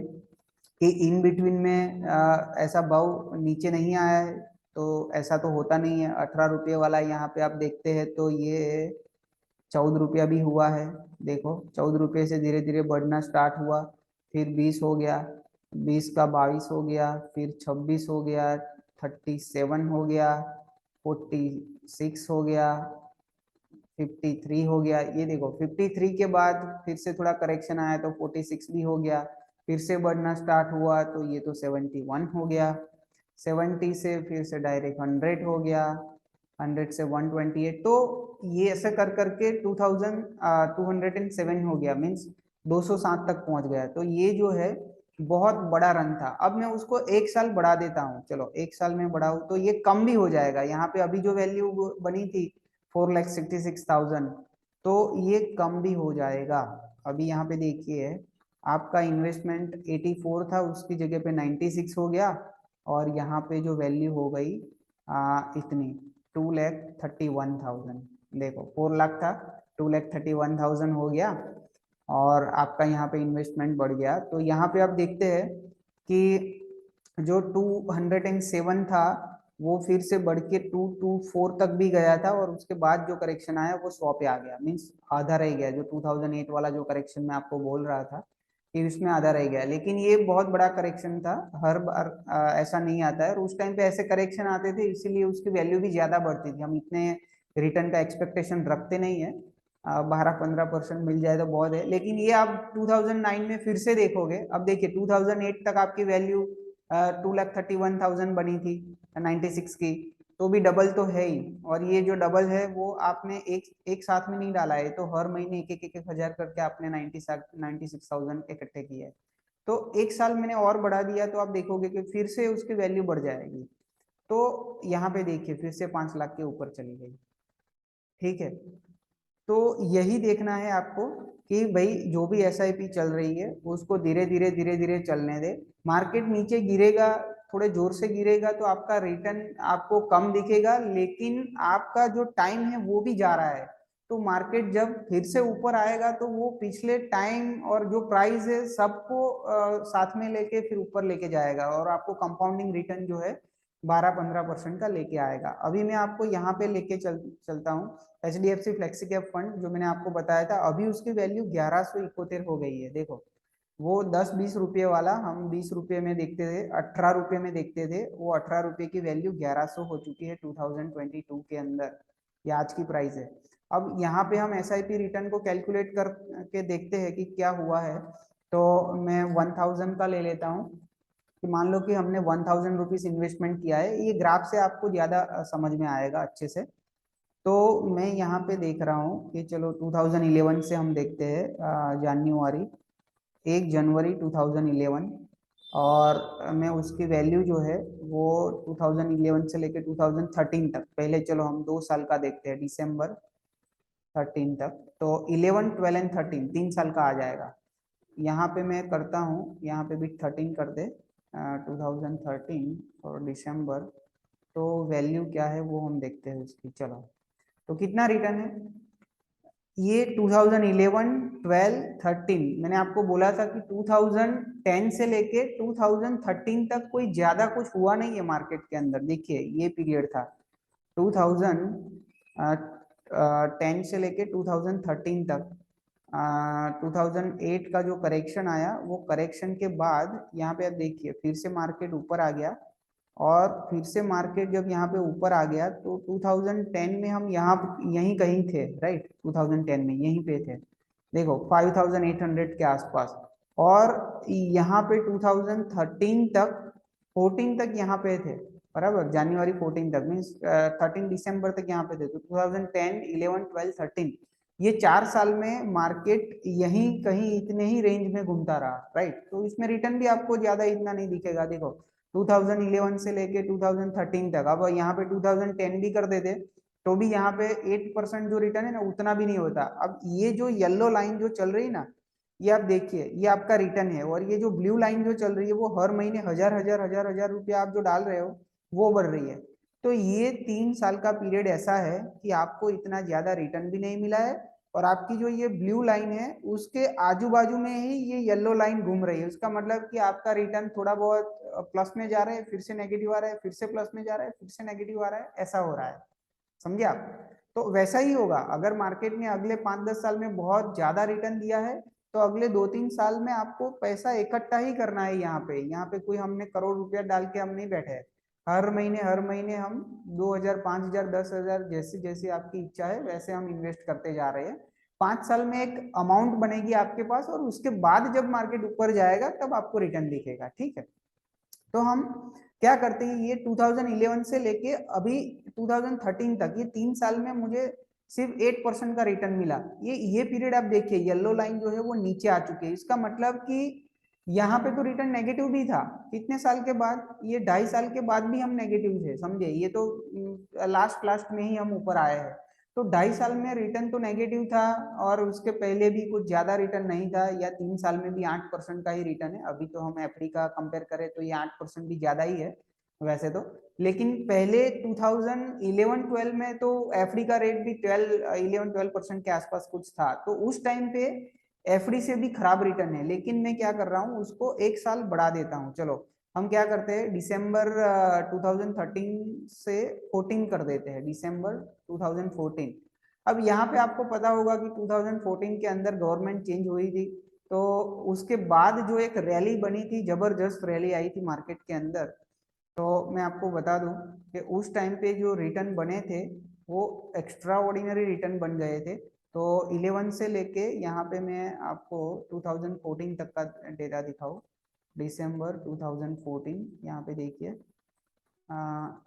कि इन बिटवीन में ऐसा भाव नीचे नहीं आया है, तो ऐसा तो होता नहीं है। 18 रुपये वाला यहाँ पे आप देखते हैं तो ये 14 रुपया भी हुआ है। देखो 14 रुपये से धीरे धीरे बढ़ना स्टार्ट हुआ, फिर 20 हो गया, 20 का 22 हो गया, फिर 26 हो गया, 37 हो गया, 46 हो गया, 53 हो गया। ये देखो 53 के बाद फिर से थोड़ा करेक्शन आया तो 46 भी हो गया, फिर से बढ़ना स्टार्ट हुआ तो ये तो 71 हो गया, 70 से फिर से डायरेक्ट 100 हो गया, 100 से 128। तो ये ऐसे कर करके 2207 हो गया, मीन्स 207 तक पहुंच गया। तो ये जो है बहुत बड़ा रन था। अब मैं उसको 1 साल बढ़ा देता हूँ, चलो 1 साल में बढ़ाऊँ तो ये कम भी हो जाएगा। यहाँ पे अभी जो वैल्यू बनी थी 4,66,000, तो ये कम भी हो जाएगा। अभी यहाँ पे देखिए आपका इन्वेस्टमेंट 84 था, उसकी जगह पे 96 हो गया, और यहाँ पे जो वैल्यू हो गई इतनी 2,31,000। देखो 4 लाख था, 2,31,000 हो गया, और आपका यहाँ पे इन्वेस्टमेंट बढ़ गया। तो यहाँ पे आप देखते हैं कि जो 207 था वो फिर से बढ़ के 224 तक भी गया था, और उसके बाद जो करेक्शन आया वो 100 पे आ गया, मीन्स आधा रह गया। जो 2008 वाला जो करेक्शन मैं आपको बोल रहा था कि उसमें आधा रह गया, लेकिन ये बहुत बड़ा करेक्शन था। हर बार ऐसा नहीं आता है, और उस टाइम पे ऐसे करेक्शन आते थे इसीलिए उसकी वैल्यू भी ज्यादा बढ़ती थी। हम इतने रिटर्न का एक्सपेक्टेशन रखते नहीं है, 12-15% मिल जाए तो बहुत है। लेकिन ये आप 2009 में फिर से देखोगे, अब देखिए 2008 तक आपकी वैल्यू 2,31,000 बनी थी 96 की, तो भी डबल तो है ही। और ये जो डबल है वो आपने एक साथ में नहीं डाला है, तो हर महीने एक हजार करके आपने 96,000 इकट्ठे किए है। तो 1 साल मैंने और बढ़ा दिया तो आप देखोगे कि फिर से उसकी वैल्यू बढ़ जाएगी। तो यहाँ पे देखिए फिर से 5 लाख के ऊपर चली गई। ठीक है, तो यही देखना है आपको कि भाई जो भी एसआईपी चल रही है उसको धीरे धीरे धीरे धीरे चलने दे। मार्केट नीचे गिरेगा, थोड़े जोर से गिरेगा तो आपका रिटर्न आपको कम दिखेगा, लेकिन आपका जो टाइम है वो भी जा रहा है। तो मार्केट जब फिर से ऊपर आएगा तो वो पिछले टाइम और जो प्राइस है सबको साथ में लेके फिर ऊपर लेके जाएगा, और आपको कंपाउंडिंग रिटर्न जो है 12-15% का लेके आएगा। अभी मैं आपको यहाँ पे लेके चलता हूँ HDFC फ्लेक्सी कैप फंड, जो मैंने आपको बताया था। अभी उसकी वैल्यू 1171 हो गई है। देखो वो 10-20 रुपये वाला हम 20 रुपये में देखते थे, 18 रुपये में देखते थे, वो 18 रुपये की वैल्यू 1100 हो चुकी है 2022 के अंदर। ये आज की प्राइस है। अब यहाँ पे हम SIP रिटर्न को कैलकुलेट करके देखते हैं कि क्या हुआ है। तो मैं 1000 का ले लेता हूँ कि मान लो कि हमने 1000 रुपीज इन्वेस्टमेंट किया है। ये ग्राफ से आपको ज्यादा समझ में आएगा अच्छे से। तो मैं यहाँ पे देख रहा हूँ कि चलो 2011 से हम देखते हैं, जनवरी 1 जनवरी 2011, और मैं उसकी वैल्यू जो है वो 2011 से लेकर 2013 तक, पहले चलो हम 2 साल का देखते हैं, दिसंबर 13 तक। तो 11, 12 एंड 13 3 साल का आ जाएगा। यहाँ पे मैं करता हूँ, यहाँ पे भी 13 कर दे, 2013 और दिसंबर। तो वैल्यू क्या है वो हम देखते हैं उसकी। चलो तो कितना रिटर्न है ये 2011, 12, 13। मैंने आपको बोला था कि 2010 से लेके 2013 तक कोई ज्यादा कुछ हुआ नहीं है मार्केट के अंदर। देखिए ये पीरियड था 2010 से लेके 2013 तक, 2008 का जो करेक्शन आया, वो करेक्शन के बाद यहाँ पे आप देखिए फिर से मार्केट ऊपर आ गया, और फिर से मार्केट जब यहाँ पे ऊपर आ गया तो 2010 में हम यहाँ यहीं कहीं थे, राइट, 2010 में यहीं पे थे, देखो 5800 के आसपास, और यहाँ पे 2013 तक 14 तक यहाँ पे थे, बराबर, जनवरी 14 तक मीन्स 13 दिसंबर तक यहाँ पे थे, तो 2010, 11, 12, 13 ये 4 साल में मार्केट यहीं कहीं इतने ही रेंज में घूमता रहा, राइट। तो इसमें रिटर्न भी आपको ज्यादा इतना नहीं दिखेगा, देखो 2011 से लेके 2013 तक, अब यहाँ पे 2010 भी कर देते तो भी यहाँ पे 8% जो रिटर्न है ना उतना भी नहीं होता। अब ये जो येलो लाइन जो चल रही ना, ये आप देखिए, ये आपका रिटर्न है, और ये जो ब्लू लाइन जो चल रही है वो हर महीने हजार हजार हजार हजार रुपया आप जो डाल रहे हो वो बढ़ रही है। तो ये 3 साल का पीरियड ऐसा है कि आपको इतना ज्यादा रिटर्न भी नहीं मिला है, और आपकी जो ये ब्लू लाइन है उसके आजू बाजू में ही ये येलो लाइन घूम रही है, उसका मतलब कि आपका रिटर्न थोड़ा बहुत प्लस में जा रहा है, फिर से नेगेटिव आ रहा है, फिर से प्लस में जा रहा है, फिर से नेगेटिव आ रहा है, ऐसा हो रहा है, समझे आप। तो वैसा ही होगा अगर मार्केट ने अगले 5-10 साल में बहुत ज्यादा रिटर्न दिया है, तो अगले 2-3 साल में आपको पैसा इकट्ठा ही करना है। यहाँ पे कोई हमने करोड़ रुपया डाल के हम नहीं बैठे हैं, हर महीने हम 2000, 5000, 10,000 जैसे जैसे आपकी इच्छा है वैसे हम इन्वेस्ट करते जा रहे हैं। 5 साल में एक अमाउंट बनेगी आपके पास, और उसके बाद जब मार्केट ऊपर जाएगा तब आपको रिटर्न दिखेगा, ठीक है। तो हम क्या करते हैं, ये 2011 से लेके अभी 2013 तक, ये 3 साल में मुझे सिर्फ 8% का रिटर्न मिला। ये पीरियड आप देखिए, येलो लाइन जो है वो नीचे आ चुकी है, इसका मतलब कि यहाँ पे तो रिटर्न नेगेटिव भी था कितने साल के बाद, ये 2.5 साल के बाद भी हम नेगेटिव थे, समझे, ये तो लास्ट लास्ट में ही हम ऊपर आए हैं। तो 2.5 साल में रिटर्न तो नेगेटिव था, और उसके पहले भी कुछ ज्यादा रिटर्न नहीं था, या 3 साल में भी 8% का ही रिटर्न है। अभी तो हम एफडी का कंपेयर करें तो ये 8% भी ज्यादा ही है वैसे तो, लेकिन पहले 2011-12 में तो एफडी का रेट भी 11-12% के आसपास कुछ था, तो उस टाइम पे एफडी से भी खराब रिटर्न है। लेकिन मैं क्या कर रहा हूँ, उसको 1 साल बढ़ा देता हूँ, चलो हम क्या करते हैं, दिसंबर 2013 से 14 कर देते हैं, दिसंबर 2014। अब यहाँ पे आपको पता होगा कि 2014 के अंदर गवर्नमेंट चेंज हुई थी, तो उसके बाद जो एक रैली बनी थी, जबरदस्त रैली आई थी मार्केट के अंदर। तो मैं आपको बता दूं कि उस टाइम पे जो रिटर्न बने थे वो एक्स्ट्रा ऑर्डिनरी रिटर्न बन गए थे। तो 11 से लेके यहाँ पे मैं आपको 2014 तक का डेटा दिखाऊं, दिसंबर 2014, यहाँ पे देखिए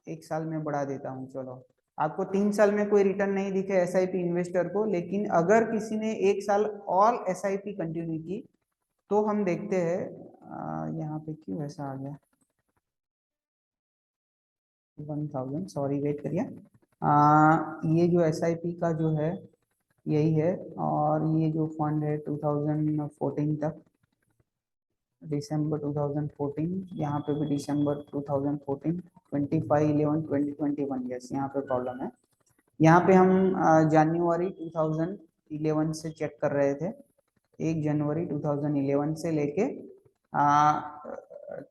1 साल में बढ़ा देता हूँ, चलो आपको 3 साल में कोई रिटर्न नहीं दिखे एसआईपी इन्वेस्टर को, लेकिन अगर किसी ने 1 साल ऑल एसआईपी कंटिन्यू की तो हम देखते हैं यहाँ पे क्यों ऐसा आ गया, 1000, सॉरी वेट करिए, ये जो एसआईपी का जो है यही है, और ये जो फंड है 2014 तक, दिसंबर 2014, यहाँ पे भी दिसंबर 2014, 25/11/2021, यस यहाँ पे प्रॉब्लम है। यहाँ पे हम जनवरी 2011 से चेक कर रहे थे, 1 जनवरी 2011 से लेके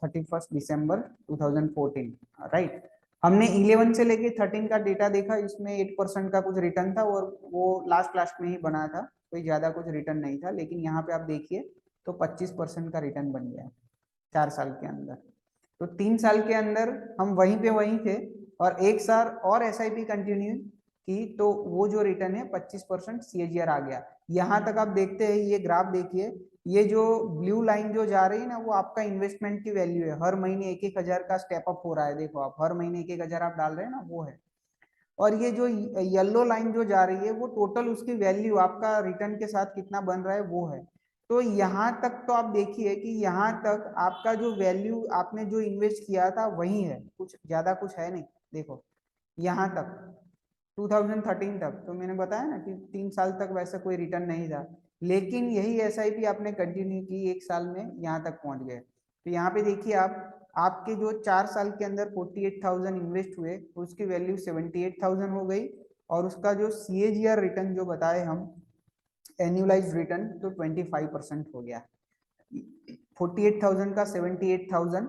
31 दिसंबर 2014, राइट। हमने 11 से लेके 13 का डेटा देखा, इसमें 8% का कुछ रिटर्न था, और वो लास्ट लास्ट में ही बना था, कोई ज्यादा कुछ रिटर्न नहीं था। लेकिन यहाँ पे आप देखिए तो 25% का रिटर्न बन गया 4 साल के अंदर। तो 3 साल के अंदर हम वहीं पे वहीं थे, और 1 साल और एसआईपी कंटिन्यू की तो वो जो रिटर्न है 25% सीएजीआर आ गया। यहाँ तक आप देखते हैं, ये ग्राफ देखिए, ये जो ब्लू लाइन जो जा रही है ना वो आपका इन्वेस्टमेंट की वैल्यू है, हर महीने 1-1 हजार का स्टेप अप हो रहा है, देखो आप हर महीने 1-1 हजार आप डाल रहे हैं ना, वो है। और ये जो येलो लाइन जो जा रही है वो टोटल उसकी वैल्यू आपका रिटर्न के साथ कितना बन रहा है वो है। तो यहाँ तक तो आप देखिए कि यहाँ तक आपका जो वैल्यू आपने जो इन्वेस्ट किया था वही है, कुछ ज्यादा कुछ है नहीं, देखो यहाँ तक 2013 तक तो मैंने बताया ना कि 3 साल तक वैसा कोई रिटर्न नहीं था, लेकिन यही एसआईपी आपने कंटिन्यू की 1 साल में यहाँ तक पहुंच गए। तो यहाँ पे देखिए आप, आपके जो 4 साल के अंदर 48,000 इन्वेस्ट हुए उसकी वैल्यू 78,000 हो गई, और उसका जो सीएजीआर रिटर्न जो बताए हम, एनुअलाइज रिटर्न, तो 25% हो गया। 48,000 का 78,000,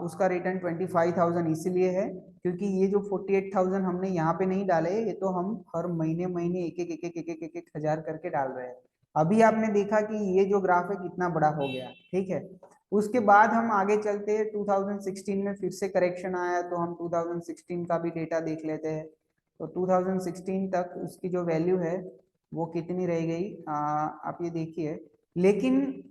उसका रिटर्न 25,000 इसीलिए है क्योंकि ये जो 48,000 हमने यहाँ पे नहीं डाले, ये तो हम हर महीने महीने एक एक हजार करके डाल रहे हैं, अभी आपने देखा कि ये जो ग्राफ है कितना बड़ा हो गया, ठीक है। उसके बाद हम आगे चलते हैं, 2016 में फिर से करेक्शन आया, तो हम 2016 का भी डेटा देख लेते हैं। तो 2016 तक उसकी जो वैल्यू है वो कितनी रह गई, आप ये देखिए। लेकिन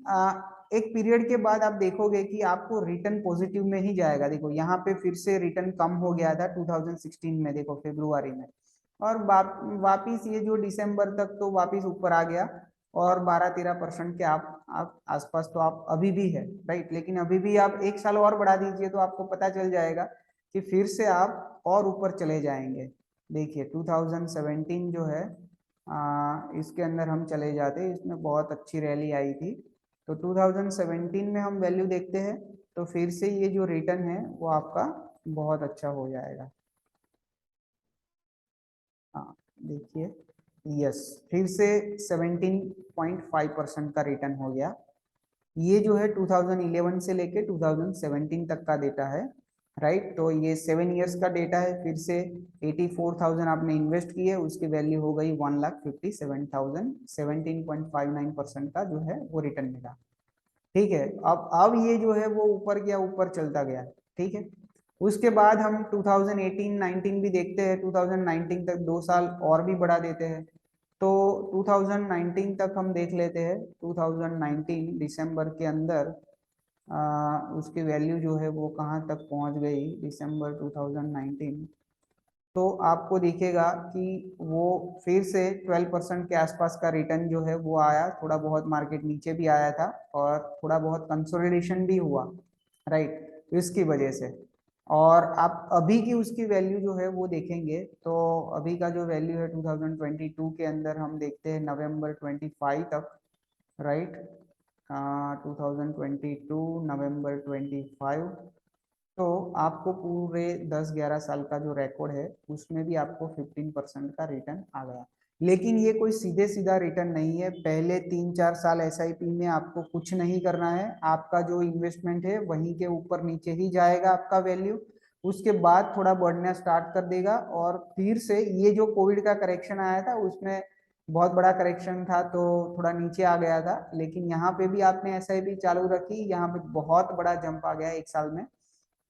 एक पीरियड के बाद आप देखोगे कि आपको रिटर्न पॉजिटिव में ही जाएगा। देखो यहाँ पे फिर से रिटर्न कम हो गया था 2016 में, देखो फरवरी में, और वापिस ये जो दिसंबर तक तो वापिस ऊपर आ गया, और 12-13% के आप आसपास तो आप अभी भी है, राइट। लेकिन अभी भी आप एक साल और बढ़ा दीजिए तो आपको पता चल जाएगा कि फिर से आप और ऊपर चले जाएंगे। देखिए 2017 जो है, इसके अंदर हम चले जाते, इसमें बहुत अच्छी रैली आई थी। तो 2017 में हम वैल्यू देखते हैं, तो फिर से ये जो रिटर्न है वो आपका बहुत अच्छा हो जाएगा। हाँ देखिए, यस, फिर से 17.5% का रिटर्न हो गया। ये जो है 2011 से लेके 2017 तक का डेटा है, राइट। तो ये 7 इयर्स का डेटा है। फिर से 84,000 आपने इन्वेस्ट किए, उसकी वैल्यू हो गई 1,57,000, 17.59% का जो है वो रिटर्न मिला, ठीक है। अब ये जो है वो ऊपर गया, ऊपर चलता गया, ठीक है। उसके बाद हम 2018-19 भी देखते हैं, 2019 तक 2 साल और भी बढ़ा देते हैं। तो 2019 तक हम देख लेते हैं। 2019 दिसंबर के अंदर उसकी वैल्यू जो है वो कहाँ तक पहुंच गई, दिसंबर 2019, तो आपको दिखेगा कि वो फिर से 12% के आसपास का रिटर्न जो है वो आया। थोड़ा बहुत मार्केट नीचे भी आया था और थोड़ा बहुत कंसोलिडेशन भी हुआ, राइट, इसकी वजह से। और आप अभी की उसकी वैल्यू जो है वो देखेंगे, तो अभी का जो वैल्यू है 2022 के अंदर हम देखते हैं नवंबर 25 तक, राइट, 2022 नवंबर 25, तो आपको पूरे 10-11 साल का जो रिकॉर्ड है उसमें भी आपको 15% का रिटर्न आ गया। लेकिन ये कोई सीधे सीधा रिटर्न नहीं है। पहले 3-4 साल एसआईपी में आपको कुछ नहीं करना है, आपका जो इन्वेस्टमेंट है वहीं के ऊपर नीचे ही जाएगा आपका वैल्यू। उसके बाद थोड़ा बढ़ना स्टार्ट कर देगा, और फिर से ये जो कोविड का करेक्शन आया था उसमें बहुत बड़ा करेक्शन था तो थोड़ा नीचे आ गया था। लेकिन यहाँ पे भी आपने एसआईपी चालू रखी, यहाँ पे बहुत बड़ा जंप आ गया एक साल में।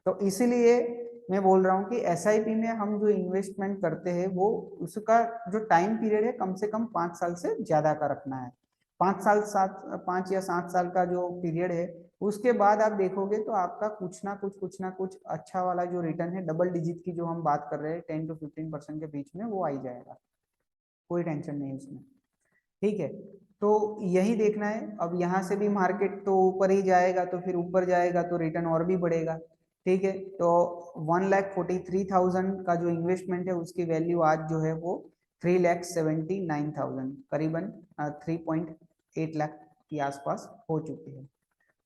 तो इसीलिए मैं बोल रहा हूँ कि एसआईपी में हम जो इन्वेस्टमेंट करते हैं वो उसका जो टाइम पीरियड है कम से कम 5 साल से ज्यादा का रखना है। 5 साल, 5 या 7 साल का जो पीरियड है, उसके बाद आप देखोगे तो आपका कुछ ना कुछ अच्छा वाला जो रिटर्न है, डबल डिजिट की जो हम बात कर रहे हैं 10 to 15% के बीच में, वो आई जाएगा। कोई टेंशन नहीं उसमें, ठीक है। तो यही देखना है। अब यहाँ से भी मार्केट तो ऊपर ही जाएगा, तो फिर ऊपर जाएगा तो रिटर्न और भी बढ़ेगा, ठीक है। तो 1,43,000 का जो इन्वेस्टमेंट है उसकी वैल्यू आज जो है वो 3,79,000, करीबन 3.8 लाख के आसपास हो चुकी है।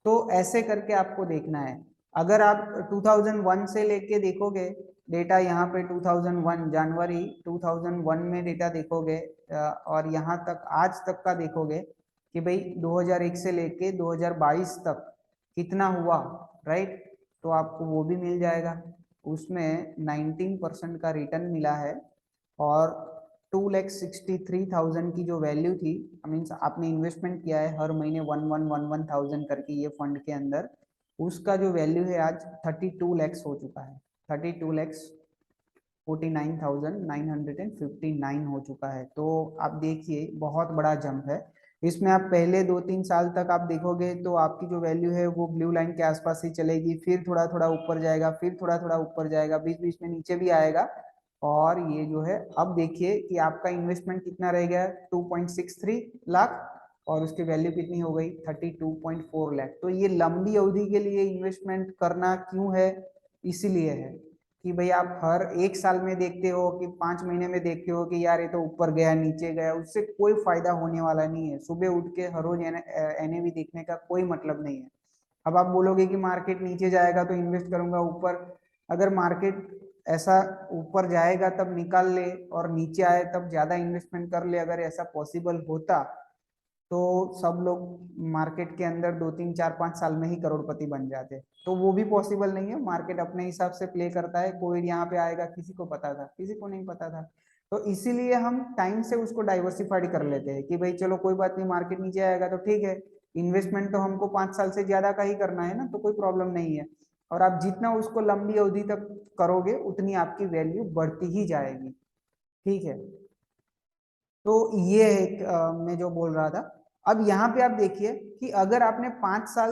तो ऐसे करके आपको देखना है। अगर आप 2001 से लेके देखोगे डेटा, यहाँ पे 2001 जनवरी 2001 में डेटा देखोगे, और यहाँ तक आज तक का देखोगे कि भाई 2001 से लेके 2022 तक कितना हुआ, राइट, तो आपको वो भी मिल जाएगा। उसमें 19% का रिटर्न मिला है, और 2,63,000 की जो वैल्यू थी, मीन्स आपने इन्वेस्टमेंट किया है हर महीने 11,11,1,1,000 करके ये फंड के अंदर, उसका जो वैल्यू है आज 32 लैक्स हो चुका है। 32,49,959 हो चुका है। तो आप देखिए बहुत बड़ा जंप है इसमें। आप पहले 2-3 साल तक आप देखोगे तो आपकी जो वैल्यू है वो ब्लू लाइन के आसपास ही चलेगी, फिर थोड़ा थोड़ा ऊपर जाएगा, फिर थोड़ा थोड़ा ऊपर जाएगा, बीच बीच में नीचे भी आएगा। और ये जो है, अब देखिए कि आपका इन्वेस्टमेंट कितना रह गया, 2.63 लाख, और उसकी वैल्यू कितनी हो गई, 32.4 लाख। तो ये लंबी अवधि के लिए इन्वेस्टमेंट करना क्यों है, इसीलिए है कि भाई आप हर एक साल में देखते हो कि 5 महीने में देखते हो कि यार ये तो ऊपर गया नीचे गया, उससे कोई फायदा होने वाला नहीं है। सुबह उठ के हर रोज एनएवी देखने का कोई मतलब नहीं है। अब आप बोलोगे कि मार्केट नीचे जाएगा तो इन्वेस्ट करूंगा ऊपर, अगर मार्केट ऐसा ऊपर जाएगा तब निकाल ले और नीचे आए तब ज्यादा इन्वेस्टमेंट कर ले, अगर ऐसा पॉसिबल होता तो सब लोग मार्केट के अंदर 2-3-4-5 साल में ही करोड़पति बन जाते। तो वो भी पॉसिबल नहीं है। मार्केट अपने हिसाब से प्ले करता है। कोविड यहाँ पे आएगा किसी को पता था, किसी को नहीं पता था। तो इसीलिए हम टाइम से उसको डाइवर्सिफाइड कर लेते हैं कि भाई चलो कोई बात नहीं, मार्केट नीचे आएगा तो ठीक है, इन्वेस्टमेंट तो हमको 5 साल से ज्यादा का ही करना है ना, तो कोई प्रॉब्लम नहीं है। और आप जितना उसको लंबी अवधि तक करोगे उतनी आपकी वैल्यू बढ़ती ही जाएगी। ठीक है, तो ये एक मैं जो बोल रहा था। अब यहाँ पे आप देखिए कि अगर आपने 5 साल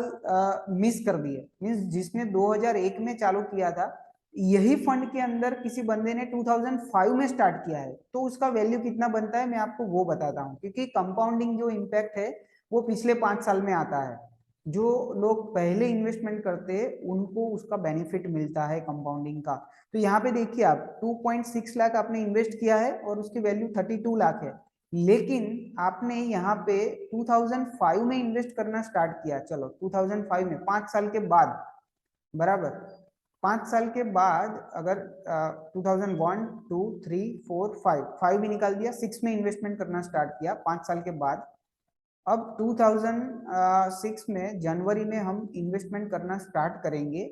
मिस कर दिए, मीन्स जिसने 2001 में चालू किया था, यही फंड के अंदर किसी बंदे ने 2005 में स्टार्ट किया है, तो उसका वैल्यू कितना बनता है मैं आपको वो बताता हूँ, क्योंकि कंपाउंडिंग जो इम्पैक्ट है वो पिछले 5 साल में आता है। जो लोग पहले इन्वेस्टमेंट करते हैं उनको उसका बेनिफिट मिलता है कंपाउंडिंग का। तो यहाँ पे देखिए आप 2.6 लाख आपने इन्वेस्ट किया है और उसकी वैल्यू 32 लाख है, लेकिन आपने यहाँ पे 2005 में इन्वेस्ट करना स्टार्ट किया, चलो 2005 में 5 साल के बाद, बराबर 5 साल के बाद अगर 2001 2 3 4 5 भी निकाल दिया, 6 में इन्वेस्टमेंट करना स्टार्ट किया 5 साल के बाद। अब 2006 में जनवरी में हम इन्वेस्टमेंट करना स्टार्ट करेंगे,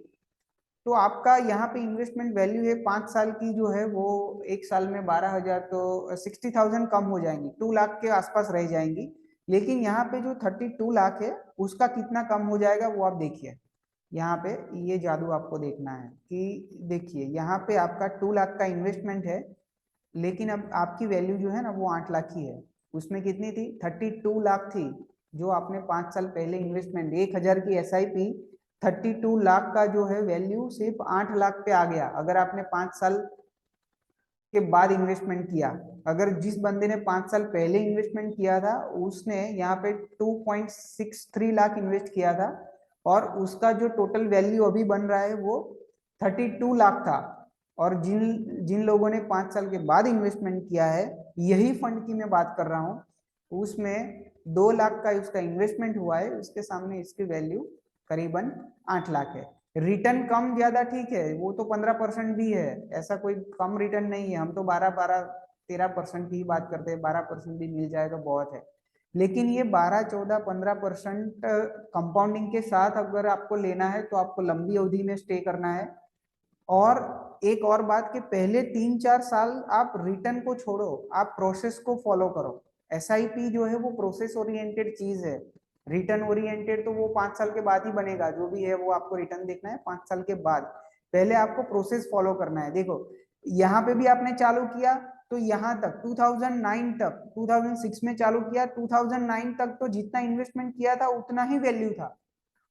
तो आपका यहाँ पे इन्वेस्टमेंट वैल्यू है 5 साल की जो है वो एक साल में 12,000, तो 60,000 कम हो जाएंगी, 2 लाख के आसपास रह जाएंगी। लेकिन यहाँ पे जो 32 लाख है उसका कितना कम हो जाएगा वो आप देखिए। यहाँ पे ये जादू आपको देखना है कि देखिए यहाँ पे आपका 2 लाख का इन्वेस्टमेंट है, लेकिन अब आपकी वैल्यू जो है ना वो 8 लाख ही है। उसमें कितनी थी, 32 लाख थी। जो आपने 5 साल पहले इन्वेस्टमेंट 1,000 की SIP, 32 लाख का जो है वैल्यू सिर्फ 8 लाख पे आ गया अगर आपने 5 साल के बाद इन्वेस्टमेंट किया। अगर जिस बंदे ने 5 साल पहले इन्वेस्टमेंट किया था उसने यहाँ पे 2.63 लाख इन्वेस्ट किया था, और उसका जो टोटल वैल्यू अभी बन रहा है वो 32 लाख था। और जिन जिन लोगों ने 5 साल के बाद इन्वेस्टमेंट किया है, यही फंड की मैं बात कर रहा हूँ, उसमें 2 लाख का उसका इन्वेस्टमेंट हुआ है, उसके सामने इसकी वैल्यू करीबन 8 लाख है। रिटर्न कम ज्यादा ठीक है, वो तो 15% भी है, ऐसा कोई कम रिटर्न नहीं है। हम तो 12-13% की ही बात करते हैं, 12% भी मिल जाए तो बहुत है। लेकिन ये 12-14-15% कंपाउंडिंग के साथ अगर आपको लेना है तो आपको लंबी अवधि में स्टे करना है। और एक और बात कि पहले 3-4 साल आप रिटर्न को छोड़ो, आप प्रोसेस को फॉलो करो। SIP जो है वो प्रोसेस ओरिएंटेड चीज है, रिटर्न ओरिएंटेड तो वो 5 साल के बाद ही बनेगा, जो भी है वो आपको रिटर्न देखना है 5 साल के बाद। पहले आपको प्रोसेस फॉलो करना है। देखो यहाँ पे भी आपने चालू किया तो यहाँ तक 2009 तक, 2006 में चालू किया, 2009 तक तो जितना इन्वेस्टमेंट किया था उतना ही वैल्यू था,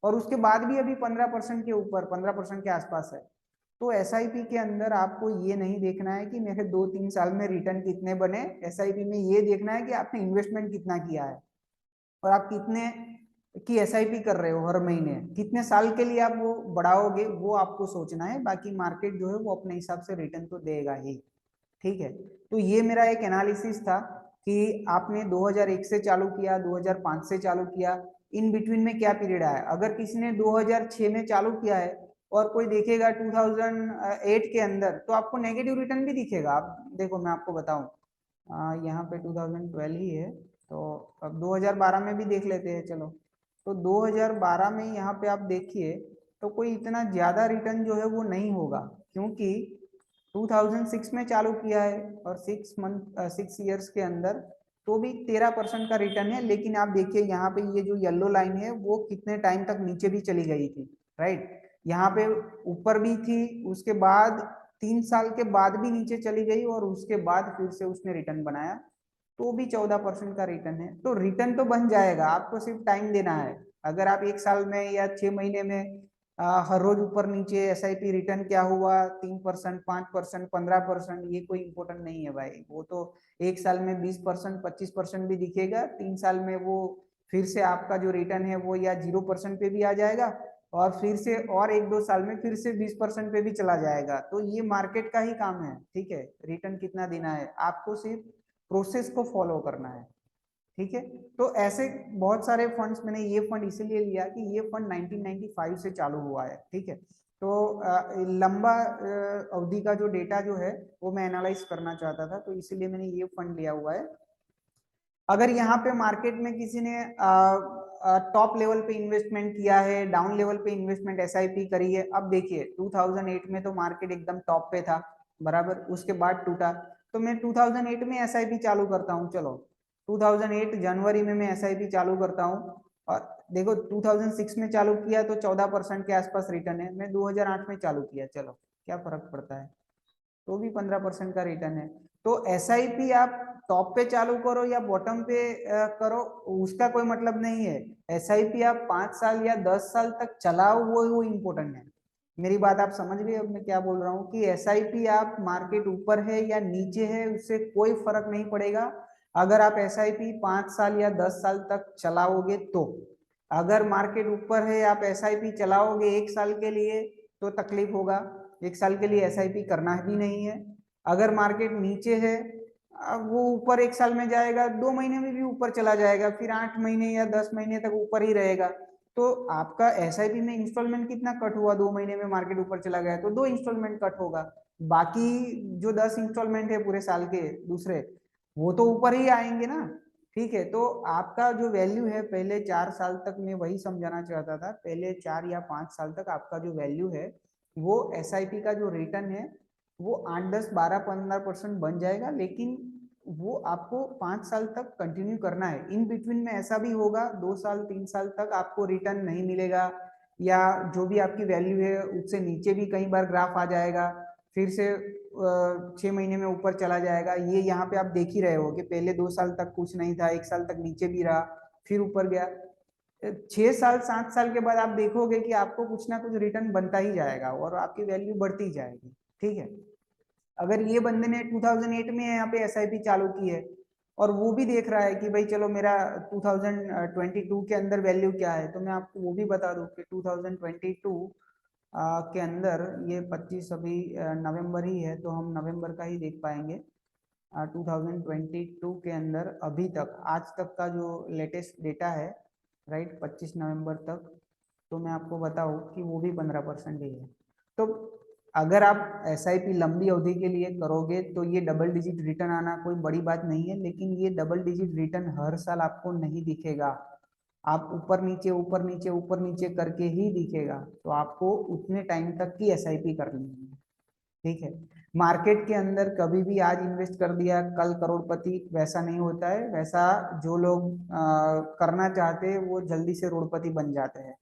और उसके बाद भी अभी 15% के ऊपर, 15% के आसपास है। तो SIP के अंदर आपको ये नहीं देखना है कि मेरे 2-3 साल में रिटर्न कितने बने, SIP में ये देखना है कि आपने इन्वेस्टमेंट कितना किया है और आप कितने की SIP कर रहे हो हर महीने, कितने साल के लिए आप वो बढ़ाओगे वो आपको सोचना है। बाकी मार्केट जो है वो अपने हिसाब से रिटर्न तो देगा ही। ठीक है, तो ये मेरा एक एनालिसिस था कि आपने 2001 से चालू किया, 2005 से चालू किया, इन बिटवीन में क्या पीरियड आया। अगर किसी ने 2006 में चालू किया है और कोई देखेगा 2008 के अंदर, तो आपको नेगेटिव रिटर्न भी दिखेगा। आप देखो मैं आपको बताऊं, यहाँ पे 2012 ही है, तो अब 2012 में भी देख लेते हैं चलो। तो 2012 में यहाँ पे आप देखिए तो कोई इतना ज्यादा रिटर्न जो है वो नहीं होगा, क्योंकि 2006 में चालू किया है और 6 ईयर्स के अंदर तो भी 13% का रिटर्न है। लेकिन आप देखिए यहाँ पे ये जो येलो लाइन है वो कितने टाइम तक नीचे भी चली गई थी, राइट। यहाँ पे ऊपर भी थी, उसके बाद 3 साल के बाद भी नीचे चली गई, और उसके बाद फिर से उसने रिटर्न बनाया, तो भी 14% का रिटर्न है। तो रिटर्न तो बन जाएगा, आपको सिर्फ टाइम देना है। अगर आप 1 साल में या 6 महीने में हर रोज ऊपर नीचे SIP रिटर्न क्या हुआ, 3%, 5%, 15%, ये कोई इंपॉर्टेंट नहीं है भाई। वो तो 1 साल में 20%, 25% भी दिखेगा, 3 साल में वो फिर से आपका जो रिटर्न है वो या 0% पे भी आ जाएगा, और फिर से और 1-2 साल में फिर से 20% पे भी चला जाएगा। तो ये मार्केट का ही काम है। ठीक है, रिटर्न कितना देना है आपको सिर्फ प्रोसेस को फॉलो करना है। ठीक है, तो ऐसे बहुत सारे फंड्स, मैंने ये फंड इसीलिए लिया कि ये फंड 1995 से चालू हुआ है। ठीक है, तो लंबा अवधि का जो डेटा जो है वो मैं एनालाइज करना चाहता था, तो इसीलिए मैंने ये फंड लिया हुआ है। अगर यहाँ पे मार्केट में किसी ने टॉप लेवल पे इन्वेस्टमेंट किया है, डाउन लेवल पे इन्वेस्टमेंट SIP करी है, अब देखिए 2008 में तो मार्केट एकदम टॉप पे था, बराबर, उसके बाद टूटा। तो मैं 2008 में एसआईपी चालू करता हूँ। चलो 2008 जनवरी में मैं एसआईपी चालू करता हूँ और देखो 2006 में चालू किया तो 14% के आसपास रिटर्न है। मैं 2008 में चालू किया, चलो क्या फर्क पड़ता है, तो भी 15% का रिटर्न है। तो एसआईपी आप टॉप पे चालू करो या बॉटम पे करो, उसका कोई मतलब नहीं है। एसआईपी आप 5 साल या 10 साल तक चलाओ, वो इम्पोर्टेंट है। मेरी बात आप समझ गए अब मैं क्या बोल रहा हूँ कि एसआईपी आप मार्केट ऊपर है या नीचे है उससे कोई फर्क नहीं पड़ेगा अगर आप एसआईपी 5 साल या 10 साल तक चलाओगे तो। अगर मार्केट ऊपर है आप एसआईपी चलाओगे 1 साल के लिए तो तकलीफ होगा, 1 साल के लिए एसआईपी करना भी नहीं है। अगर मार्केट नीचे है अब वो ऊपर 1 साल में जाएगा, 2 महीने में भी ऊपर चला जाएगा, फिर 8 महीने या 10 महीने तक ऊपर ही रहेगा। तो आपका एसआईपी में इंस्टॉलमेंट कितना कट हुआ, 2 महीने में मार्केट ऊपर चला गया तो 2 इंस्टॉलमेंट कट होगा। बाकी जो 10 इंस्टॉलमेंट है पूरे साल के दूसरे, वो तो ऊपर ही आएंगे ना। ठीक है, तो आपका जो वैल्यू है पहले 4 साल तक, मैं वही समझाना चाहता था, पहले 4 या 5 साल तक आपका जो वैल्यू है वो एसआईपी का जो रिटर्न है वो 8, 10, 12, 15% बन जाएगा। लेकिन वो आपको 5 साल तक कंटिन्यू करना है। इन बिटवीन में ऐसा भी होगा 2 साल 3 साल तक आपको रिटर्न नहीं मिलेगा या जो भी आपकी वैल्यू है उससे नीचे भी कई बार ग्राफ आ जाएगा, फिर से 6 महीने में ऊपर चला जाएगा। ये यहाँ पे आप देख ही रहे हो कि पहले 2 साल तक कुछ नहीं था, 1 साल तक नीचे भी रहा, फिर ऊपर गया। 6 साल 7 साल के बाद आप देखोगे कि आपको कुछ ना कुछ रिटर्न बनता ही जाएगा और आपकी वैल्यू बढ़ती जाएगी। ठीक है, अगर ये बंदे ने 2008 में यहाँ पे एसआईपी चालू की है और वो भी देख रहा है कि भाई चलो मेरा 2022 के अंदर वैल्यू क्या है, तो मैं आपको वो भी बता दूं कि 2022 के अंदर ये 25 अभी नवंबर ही है तो हम नवंबर का ही देख पाएंगे। 2022 के अंदर अभी तक आज तक का जो लेटेस्ट डेटा है, राइट, 25 नवंबर तक, तो मैं आपको बताऊं कि वो भी 15% ही है। तो अगर आप एसआईपी लंबी अवधि के लिए करोगे तो ये डबल डिजिट रिटर्न आना कोई बड़ी बात नहीं है, लेकिन ये डबल डिजिट रिटर्न हर साल आपको नहीं दिखेगा। आप ऊपर नीचे ऊपर नीचे ऊपर नीचे करके ही दिखेगा। तो आपको उतने टाइम तक की एसआईपी करनी है। ठीक है, मार्केट के अंदर कभी भी आज इन्वेस्ट कर दिया कल करोड़पति वैसा नहीं होता है। वैसा जो लोग करना चाहते हैं वो जल्दी से करोड़पति बन जाते हैं।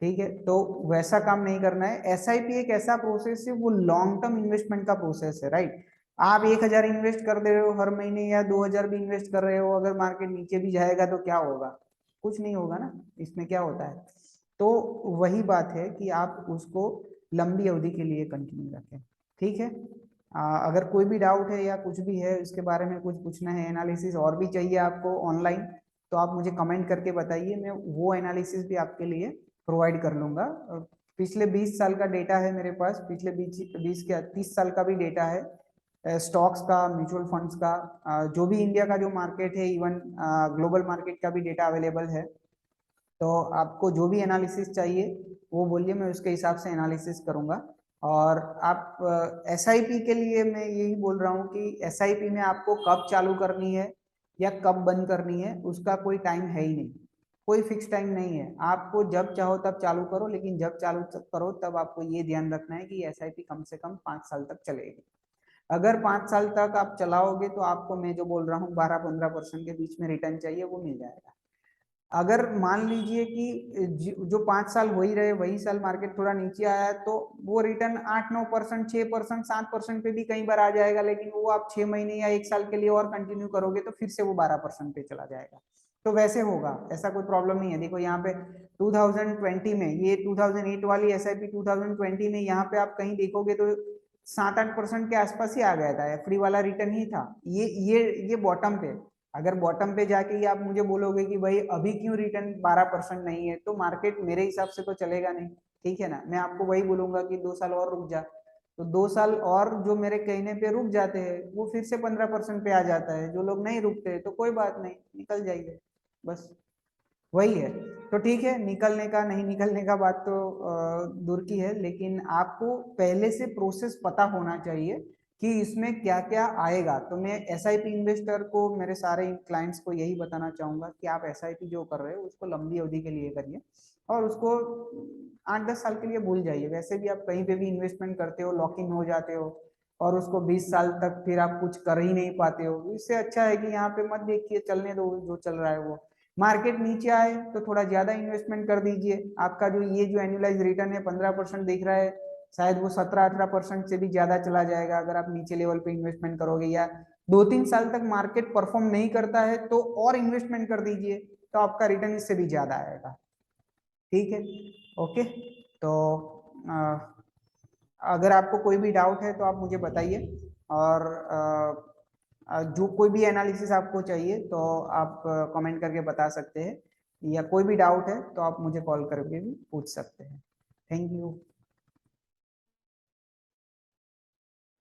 ठीक है, तो वैसा काम नहीं करना है। एसआईपी एक ऐसा प्रोसेस है, वो लॉन्ग टर्म इन्वेस्टमेंट का प्रोसेस है, राइट। आप 1,000 इन्वेस्ट कर दे रहे हो हर महीने या 2,000 भी इन्वेस्ट कर रहे हो, अगर मार्केट नीचे भी जाएगा तो क्या होगा, कुछ नहीं होगा ना, इसमें क्या होता है। तो वही बात है कि आप उसको लंबी अवधि के लिए कंटिन्यू रखें। ठीक है, अगर कोई भी डाउट है या कुछ भी है इसके बारे में, कुछ पूछना है, एनालिसिस और भी चाहिए आपको ऑनलाइन, तो आप मुझे कमेंट करके बताइए, मैं वो एनालिसिस भी आपके लिए प्रोवाइड कर लूंगा। पिछले 20 साल का डेटा है मेरे पास, पिछले 20 के 30 साल का भी डेटा है, स्टॉक्स का, म्यूचुअल फंड्स का, जो भी इंडिया का जो मार्केट है, इवन ग्लोबल मार्केट का भी डेटा अवेलेबल है। तो आपको जो भी एनालिसिस चाहिए वो बोलिए, मैं उसके हिसाब से एनालिसिस करूंगा। और आप एसआईपी के लिए मैं यही बोल रहा हूँ कि एसआईपी में आपको कब चालू करनी है या कब बंद करनी है उसका कोई टाइम है ही नहीं, कोई फिक्स टाइम नहीं है। आपको जब चाहो तब चालू करो, लेकिन जब चालू करो तब आपको ये ध्यान रखना है कि एसआईपी कम से कम 5 साल तक चलेगी। अगर 5 साल तक आप चलाओगे तो आपको मैं जो बोल रहा हूँ 12-15% के बीच में रिटर्न चाहिए, वो मिल जाएगा। अगर मान लीजिए कि जो 5 साल हो ही रहे वही साल मार्केट थोड़ा नीचे आया तो वो रिटर्न 8-9%, 6%, 7% पे भी कई बार आ जाएगा, लेकिन वो आप 6 महीने या 1 साल के लिए और कंटिन्यू करोगे तो फिर से वो 12% पे चला जाएगा। तो वैसे होगा, ऐसा कोई प्रॉब्लम नहीं है। देखो यहाँ पे 2020 में, ये 2008 वाली एसआईपी 2020 में यहाँ पे आप कहीं देखोगे तो 7-8% के आसपास ही आ गया था, एफडी वाला रिटर्न ही था। ये बॉटम पे, अगर बॉटम पे जाके ही आप मुझे बोलोगे कि भाई अभी क्यों रिटर्न 12% नहीं है, तो मार्केट मेरे हिसाब से तो चलेगा नहीं। ठीक है ना, मैं आपको वही बोलूंगा कि 2 साल और रुक जा। तो 2 साल और जो मेरे कहने पे रुक जाते हैं वो फिर से 15% पे आ जाता है। जो लोग नहीं रुकते तो कोई बात नहीं, निकल जाइए, बस वही है। तो ठीक है, निकलने का नहीं निकलने का बात तो दूर की है, लेकिन आपको पहले से प्रोसेस पता होना चाहिए कि इसमें क्या क्या आएगा। तो मैं एसआईपी इन्वेस्टर को, मेरे सारे क्लाइंट्स को यही बताना चाहूंगा कि आप एसआईपी जो कर रहे हो उसको लंबी अवधि के लिए करिए और उसको 8-10 साल के लिए भूल जाइए। वैसे भी आप कहीं पे भी इन्वेस्टमेंट करते हो लॉक इन हो जाते हो और उसको 20 साल तक फिर आप कुछ कर ही नहीं पाते हो। इससे अच्छा है कि यहाँ पे मत देखिए, चलने दो, जो चल रहा है वो। मार्केट नीचे आए तो थोड़ा ज्यादा इन्वेस्टमेंट कर दीजिए। आपका जो ये जो एनुअलाइज रिटर्न है 15% दिख रहा है, शायद वो 17-18% से भी ज्यादा चला जाएगा अगर आप नीचे लेवल पे इन्वेस्टमेंट करोगे, या 2-3 साल तक मार्केट परफॉर्म नहीं करता है तो और इन्वेस्टमेंट कर दीजिए, तो आपका रिटर्न इससे भी ज्यादा आएगा। ठीक है, ओके। तो अगर आपको कोई भी डाउट है तो आप मुझे बताइए, और जो कोई भी एनालिसिस आपको चाहिए तो आप कमेंट करके बता सकते हैं, या कोई भी डाउट है तो आप मुझे कॉल करके भी पूछ सकते हैं। Thank you.